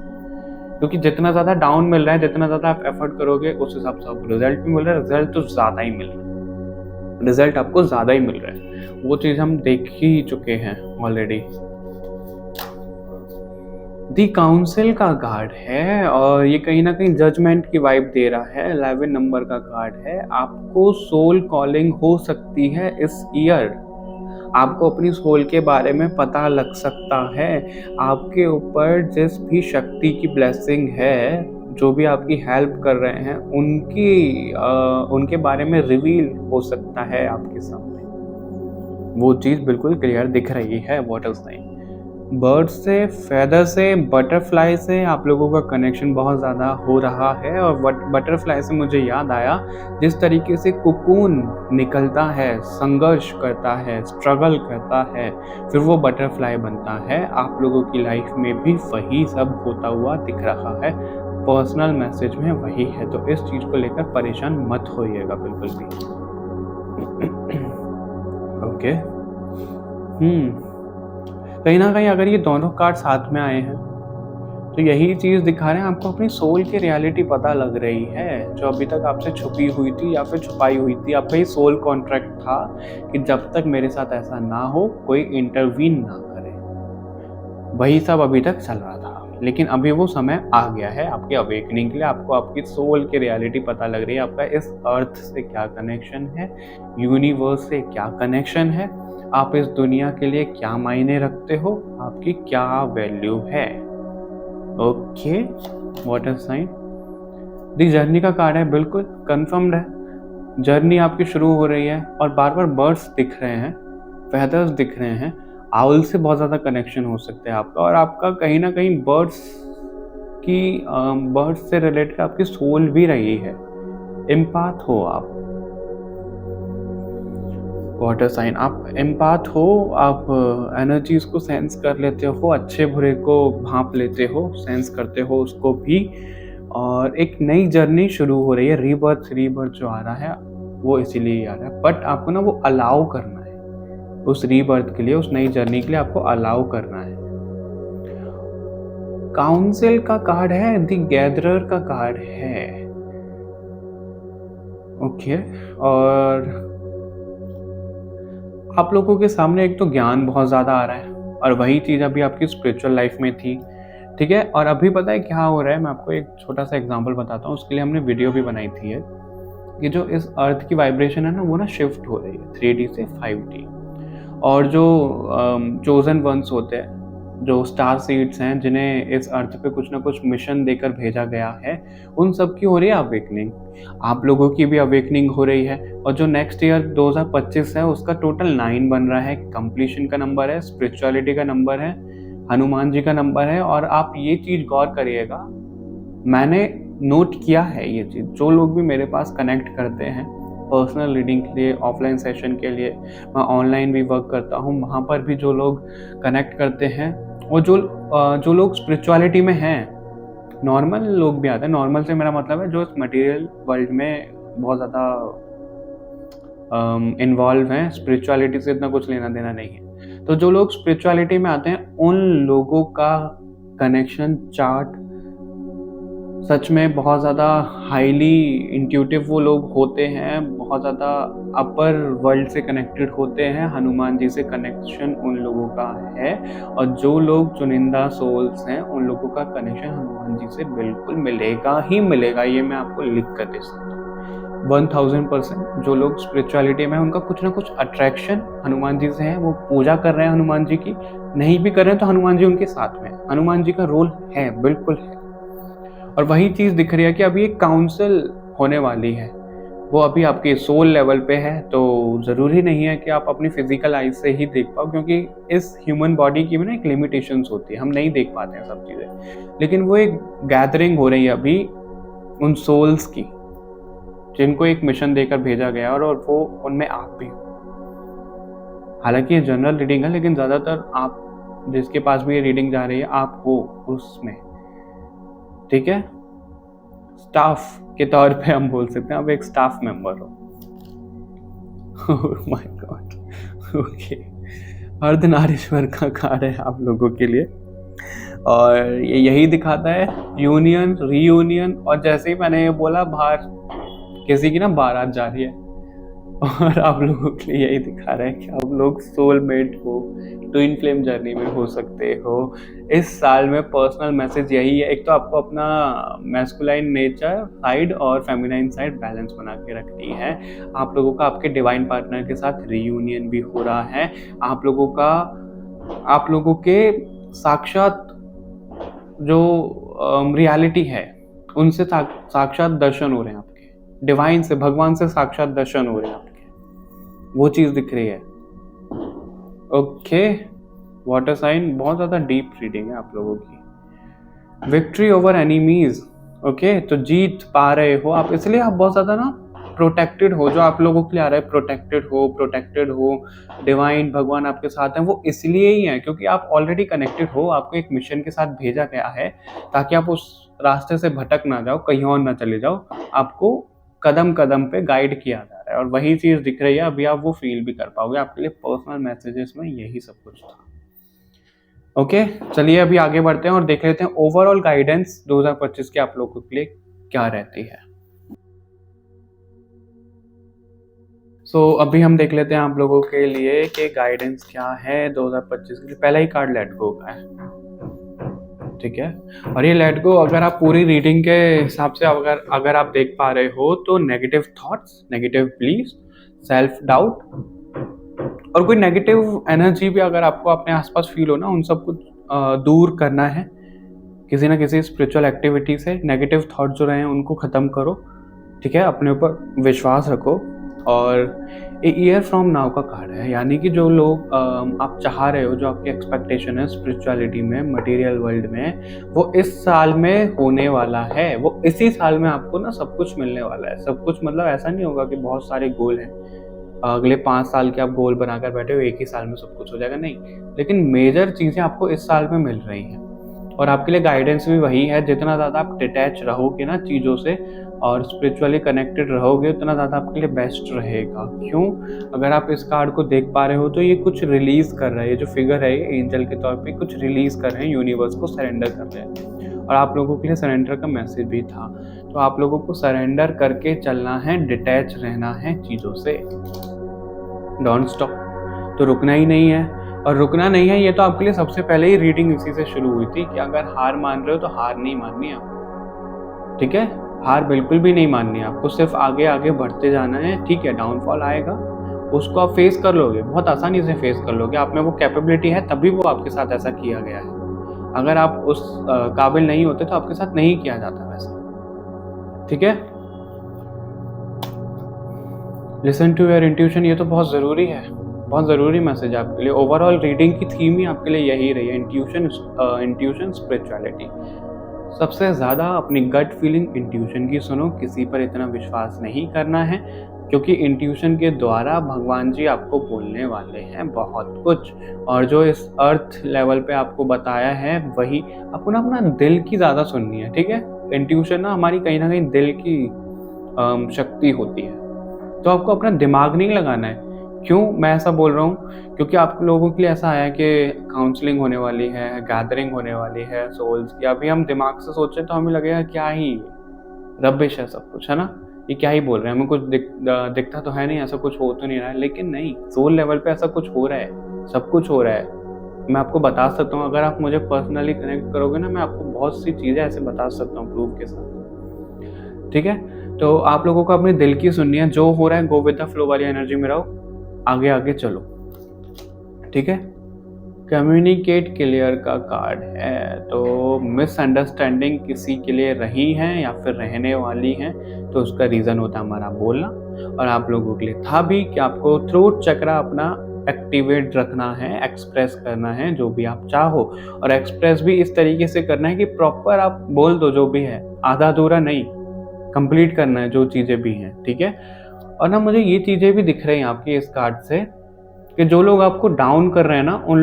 क्योंकि जितना ज्यादा डाउन मिल रहा है, जितना ज्यादा आप एफर्ट करोगे, उस हिसाब से आपको रिजल्ट भी मिल रहा है। रिजल्ट तो ज्यादा ही मिल रहा है, रिजल्ट आपको ज्यादा ही मिल रहा है, वो चीज हम देख ही चुके हैं ऑलरेडी। दी काउंसिल का कार्ड है और ये कहीं ना कहीं जजमेंट की वाइब दे रहा है। 11 नंबर का कार्ड है। आपको सोल कॉलिंग हो सकती है इस ईयर, आपको अपनी सोल के बारे में पता लग सकता है। आपके ऊपर जिस भी शक्ति की ब्लेसिंग है, जो भी आपकी हेल्प कर रहे हैं, उनके बारे में रिवील हो सकता है आपके सामने। वो चीज़ बिल्कुल क्लियर दिख रही है वाटर साइन। बर्ड से, फेदर से, बटरफ्लाई से आप लोगों का कनेक्शन बहुत ज़्यादा हो रहा है। और बटरफ्लाई से मुझे याद आया, जिस तरीके से कुकून निकलता है, संघर्ष करता है, स्ट्रगल करता है, फिर वो बटरफ्लाई बनता है। आप लोगों की लाइफ में भी वही सब होता हुआ दिख रहा है। पर्सनल मैसेज में वही है, तो इस चीज़ को लेकर परेशान मत होइएगा बिल्कुल भी। ओके। कहीं ना कहीं अगर ये दोनों कार्ड साथ में आए हैं तो यही चीज़ दिखा रहे हैं, आपको अपनी सोल की रियलिटी पता लग रही है, जो अभी तक आपसे छुपी हुई थी या फिर छुपाई हुई थी। आपका ये सोल कॉन्ट्रैक्ट था कि जब तक मेरे साथ ऐसा ना हो, कोई इंटरवीन ना करे, वही सब अभी तक चल रहा था। लेकिन अभी वो समय आ गया है आपके अवेकनिंग के लिए। आपको आपकी सोल की रियलिटी पता लग रही है, आपका इस अर्थ से क्या कनेक्शन है, यूनिवर्स से क्या कनेक्शन है, आप इस दुनिया के लिए क्या मायने रखते हो, आपकी क्या वैल्यू है। Okay, water sign the journey का कार्ड है, बिल्कुल कंफर्म्ड है। जर्नी आपकी शुरू हो रही है और बार बार बर्ड्स दिख रहे हैं, फेदर्स दिख रहे हैं। आउल से बहुत ज़्यादा कनेक्शन हो सकता है आपका, और आपका कहीं ना कहीं बर्ड्स से रिलेटेड आपकी सोल भी रही है। एम्पाथ हो आप, वाटर साइन, आप एम्पाथ हो, आप एनर्जीज को सेंस कर लेते हो, अच्छे बुरे को भांप लेते हो, सेंस करते हो उसको भी। और एक नई जर्नी शुरू हो रही है, रीबर्थ जो आ रहा है वो इसीलिए आ रहा है। बट आपको ना वो अलाउ करना है, उस रीबर्थ के लिए, उस नई जर्नी के लिए आपको अलाउ करना है। काउंसिल का कार्ड है, द गैदरर का कार्ड है। ओके, और आप लोगों के सामने एक तो ज्ञान बहुत ज़्यादा आ रहा है, और वही चीज़ अभी आपकी स्पिरिचुअल लाइफ में थी। ठीक है, और अभी पता है क्या हो रहा है, मैं आपको एक छोटा सा एग्जांपल बताता हूँ। उसके लिए हमने वीडियो भी बनाई थी है कि जो इस अर्थ की वाइब्रेशन है ना, वो ना शिफ्ट हो रही है 3D से 5D। और जो चोजन वंस होते हैं, जो स्टार सीड्स हैं, जिन्हें इस अर्थ पे कुछ ना कुछ मिशन देकर भेजा गया है, उन सब की हो रही है अवेकनिंग। आप लोगों की भी अवेकनिंग हो रही है। और जो नेक्स्ट ईयर 2025 है, उसका टोटल 9 बन रहा है। कंप्लीशन का नंबर है, स्पिरिचुअलिटी का नंबर है, हनुमान जी का नंबर है। और आप ये चीज़ गौर करिएगा, मैंने नोट किया है ये चीज़, जो लोग भी मेरे पास कनेक्ट करते हैं पर्सनल रीडिंग के लिए, ऑफलाइन सेशन के लिए, मैं ऑनलाइन भी वर्क करता हूँ, वहाँ पर भी जो लोग कनेक्ट करते हैं, और जो लोग स्पिरिचुअलिटी में हैं, नॉर्मल लोग भी आते हैं। नॉर्मल से मेरा मतलब है जो इस मटेरियल वर्ल्ड में बहुत ज़्यादा इन्वॉल्व हैं, स्पिरिचुअलिटी से इतना कुछ लेना देना नहीं है। तो जो लोग स्पिरिचुअलिटी में आते हैं, उन लोगों का कनेक्शन चार्ट सच में बहुत ज़्यादा हाईली इंट्यूटिव वो लोग होते हैं, बहुत ज़्यादा अपर वर्ल्ड से कनेक्टेड होते हैं। हनुमान जी से कनेक्शन उन लोगों का है, और जो लोग चुनिंदा सोल्स हैं, उन लोगों का कनेक्शन हनुमान जी से बिल्कुल मिलेगा ही मिलेगा। ये मैं आपको लिख कर दे सकता हूँ 1000%। जो लोग स्पिरिचुअलिटी में हैं, उनका कुछ ना कुछ अट्रैक्शन हनुमान जी से है। वो पूजा कर रहे हैं हनुमान जी की, नहीं भी कर रहे हैं तो हनुमान जी उनके साथ में, हनुमान जी का रोल है, बिल्कुल है। और वही चीज़ दिख रही है कि अभी एक काउंसिल होने वाली है, वो अभी आपके सोल लेवल पे है, तो ज़रूरी नहीं है कि आप अपनी फिजिकल आइज से ही देख पाओ, क्योंकि इस ह्यूमन बॉडी की भी ना एक लिमिटेशंस होती है, हम नहीं देख पाते हैं सब चीज़ें। लेकिन वो एक गैदरिंग हो रही है अभी उन सोल्स की, जिनको एक मिशन देकर भेजा गया और वो उनमें आप भी हो। हालांकि ये जनरल रीडिंग है, लेकिन ज़्यादातर आप जिसके पास भी ये रीडिंग जा रही है आप हो उसमें, ठीक है। स्टाफ के तौर पे हम बोल सकते हैं आप एक स्टाफ मेंबर हो। Oh my god, okay. Ardhanarishvara का कार्ड है आप लोगों के लिए, और ये यही दिखाता है यूनियन, रीयूनियन। और जैसे ही मैंने ये बोला बाहर किसी की ना बारात जा रही है, और आप लोगों के लिए यही दिखा रहा है कि आप लोग सोलमेट हो, ट्विन फ्लेम जर्नी में हो सकते हो। इस साल में पर्सनल मैसेज यही है, एक तो आपको अपना मैस्कुलाइन नेचर साइड और फेमिनाइन साइड बैलेंस बना के रखनी है। आप लोगों का आपके डिवाइन पार्टनर के साथ रीयूनियन भी हो रहा है। आप लोगों के साक्षात जो रियलिटी है उनसे साक्षात दर्शन हो रहे हैं आपके, डिवाइन से, भगवान से साक्षात दर्शन हो रहे हैं आपके, वो चीज दिख रही है। ओके, वाटर साइन, बहुत ज्यादा डीप रीडिंग है आप लोगों की। विक्ट्री ओवर एनिमीज, ओके, तो जीत पा रहे हो आप, इसलिए आप बहुत ज्यादा ना प्रोटेक्टेड हो। जो आप लोगों के लिए आ रहा है प्रोटेक्टेड हो, डिवाइन भगवान आपके साथ हैं, वो इसलिए ही है क्योंकि आप ऑलरेडी कनेक्टेड हो। आपको एक मिशन के साथ भेजा गया है ताकि आप उस रास्ते से भटक ना जाओ, कहीं और ना चले जाओ। आपको कदम कदम पे गाइड किया जा रहा है, और वही चीज दिख रही है अभी, आप वो फील भी कर पाओगे। आपके लिए पर्सनल मैसेजेस में यही सब कुछ था। ओके, चलिए अभी आगे बढ़ते हैं और देख लेते हैं ओवरऑल गाइडेंस 2025 के आप लोगों के लिए क्या रहती है। अभी हम देख लेते हैं आप लोगों के लिए कि गाइडेंस क्या है 2025 के लिए। पहला ही कार्ड लेट गो का है, ठीक है। और ये लेट गो, अगर आप पूरी रीडिंग के हिसाब से अगर आप देख पा रहे हो तो negative thoughts, negative believes, self doubt और कोई नेगेटिव एनर्जी भी अगर आपको अपने आसपास फील हो ना, उन सब को दूर करना है किसी ना किसी स्पिरिचुअल एक्टिविटी से। नेगेटिव थॉट जो रहे हैं उनको ख़त्म करो, ठीक है। अपने ऊपर विश्वास रखो। और ए ईयर फ्रॉम नाउ का कार्ड है, यानी कि जो लोग आप चाह रहे हो, जो आपकी एक्सपेक्टेशन है स्पिरिचुअलिटी में, मटेरियल वर्ल्ड में, वो इस साल में होने वाला है। वो इसी साल में आपको ना सब कुछ मिलने वाला है। सब कुछ मतलब ऐसा नहीं होगा कि बहुत सारे गोल हैं, अगले 5 साल के आप गोल बनाकर बैठे हो, एक ही साल में सब कुछ हो जाएगा, नहीं। लेकिन मेजर चीज़ें आपको इस साल में मिल रही हैं, और आपके लिए गाइडेंस भी वही है। जितना ज़्यादा आप डिटैच रहोगे ना चीज़ों से और स्पिरिचुअली कनेक्टेड रहोगे, उतना ज़्यादा आपके लिए बेस्ट रहेगा। क्यों? अगर आप इस कार्ड को देख पा रहे हो तो ये कुछ रिलीज़ कर रहा है। ये जो फिगर है, ये एंजल के तौर पे कुछ रिलीज़ कर रहे हैं, यूनिवर्स को सरेंडर कर रहे हैं। और आप लोगों के लिए सरेंडर का मैसेज भी था, तो आप लोगों को सरेंडर करके चलना है, डिटैच रहना है चीज़ों से, डोंट स्टॉप। तो रुकना ही नहीं है, और रुकना नहीं है। ये तो आपके लिए सबसे पहले ही रीडिंग इसी से शुरू हुई थी कि अगर हार मान रहे हो तो हार नहीं माननी है आपको, ठीक है। हार बिल्कुल भी नहीं माननी है आपको, सिर्फ आगे आगे बढ़ते जाना है, ठीक है। डाउनफॉल आएगा, उसको आप फेस कर लोगे, बहुत आसानी से फेस कर लोगे। आप में वो कैपेबिलिटी है, तभी वो आपके साथ ऐसा किया गया है। अगर आप उस काबिल नहीं होते तो आपके साथ नहीं किया जाता वैसा, ठीक है। लिसन टू योर इंट्यूशन, ये तो बहुत ज़रूरी है, बहुत ज़रूरी मैसेज आपके लिए। ओवरऑल रीडिंग की थीम ही आपके लिए यही रही है, इंट्यूशन स्पिरिचुअलिटी। सबसे ज़्यादा अपनी गट फीलिंग इंट्यूशन की सुनो, किसी पर इतना विश्वास नहीं करना है, क्योंकि इंट्यूशन के द्वारा भगवान जी आपको बोलने वाले हैं बहुत कुछ। और जो इस अर्थ लेवल पे आपको बताया है वही आपको ना अपना दिल की ज़्यादा सुननी है, ठीक है। इंट्यूशन ना हमारी कहीं ना कहीं दिल की शक्ति होती है, तो आपको अपना दिमाग नहीं लगाना है। क्यों मैं ऐसा बोल रहा हूँ? क्योंकि आप लोगों के लिए ऐसा आया कि काउंसलिंग होने वाली है, गैदरिंग होने वाली है सोल्स की। अभी हम दिमाग से सोचें तो हमें लगेगा क्या ही रबिश है सब कुछ, है ना, ये क्या ही बोल रहे हैं, हमें कुछ दिखता तो है नहीं, ऐसा कुछ हो तो नहीं रहा है। लेकिन नहीं, सोल लेवल पे ऐसा कुछ हो रहा है, सब कुछ हो रहा है। मैं आपको बता सकता हूँ, अगर आप मुझे पर्सनली कनेक्ट करोगे ना, मैं आपको बहुत सी चीज़ें ऐसे बता सकता हूँ प्रूफ के साथ, ठीक है। तो आप लोगों को अपने दिल की सुननी है, जो हो रहा है गो विद द फ्लो वाली एनर्जी में रहो, आगे आगे चलो, ठीक है। कम्युनिकेट क्लियर का कार्ड है, तो मिसअंडरस्टैंडिंग किसी के लिए रही हैं या फिर रहने वाली हैं, तो उसका रीज़न होता है हमारा बोलना। और आप लोगों के लिए था भी कि आपको थ्रोट चक्रा अपना एक्टिवेट रखना है, एक्सप्रेस करना है जो भी आप चाहो, और एक्सप्रेस भी इस तरीके से करना है कि प्रॉपर आप बोल दो जो भी है, आधा अधूरा नहीं, कंप्लीट करना है जो चीज़ें भी हैं, ठीक है। और ना मुझे ये चीज़ें भी दिख रही हैं आपकी इस कार्ड से कि जो लोग आपको डाउन कर रहे हैं ना, उन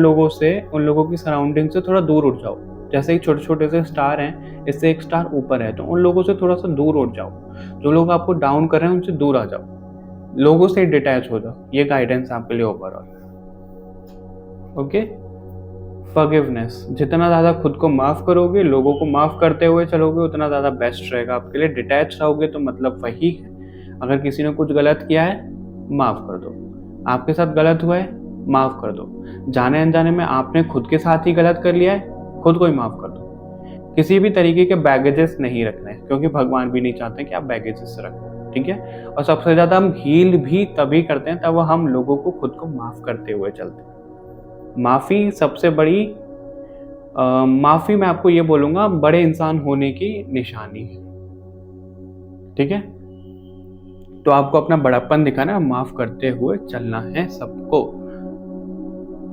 लोगों की सराउंडिंग से थोड़ा दूर उठ जाओ। जैसे ही छोटे-छोटे से स्टार हैं, इससे एक स्टार ऊपर है, तो उन लोगों से थोड़ा-सा दूर उठ जाओ। जो लोग आपको डाउन कर रहे हैं, उनसे दूर आ जाओ। लोगों से डिटैच हो जाओ। ये गाइडेंस आपके लिए ओवरऑल। ओके? फॉरगिवनेस, जितना ज़्यादा खुद को माफ़ करोगे, लोगों को माफ़ करते हुए चलोगे, उतना ज़्यादा बेस्ट रहेगा आपके लिए। डिटैच रहोगे तो मतलब वही है, अगर किसी ने कुछ गलत किया है, माफ़ कर दो। आपके साथ गलत हुआ है, माफ़ कर दो। जाने अनजाने में आपने खुद के साथ ही गलत कर लिया है, खुद को ही माफ़ कर दो। किसी भी तरीके के बैगेजेस नहीं रखने, क्योंकि भगवान भी नहीं चाहते कि आप बैगेजेस रखो, ठीक है। और सबसे ज़्यादा हम हील भी तभी करते हैं तब हम लोगों को खुद को माफ़ करते हुए चलते हैं। माफ़ी सबसे बड़ी माफ़ी मैं आपको ये बोलूँगा बड़े इंसान होने की निशानी है, ठीक है। तो आपको अपना बड़प्पन दिखाना है, माफ़ करते हुए चलना है सबको।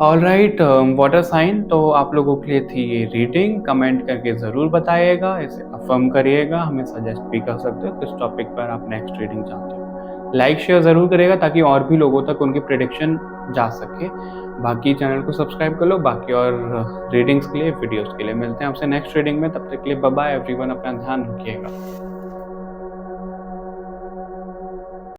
ऑलराइट, वाटर साइन, तो आप लोगों के लिए थी ये रीडिंग। कमेंट करके ज़रूर बताइएगा, इसे अफर्म करिएगा, हमें सजेस्ट भी कर सकते हो किस टॉपिक पर आप नेक्स्ट रीडिंग चाहते हो। लाइक शेयर ज़रूर करिएगा ताकि और भी लोगों तक उनकी प्रेडिक्शन जा सके। बाकी चैनल को सब्सक्राइब कर लो। बाकी और रीडिंग्स के लिए, वीडियोज़ के लिए मिलते हैं आपसे नेक्स्ट रीडिंग में। तब तक के लिए बाय बाय एवरीवन, अपना ध्यान रखिएगा।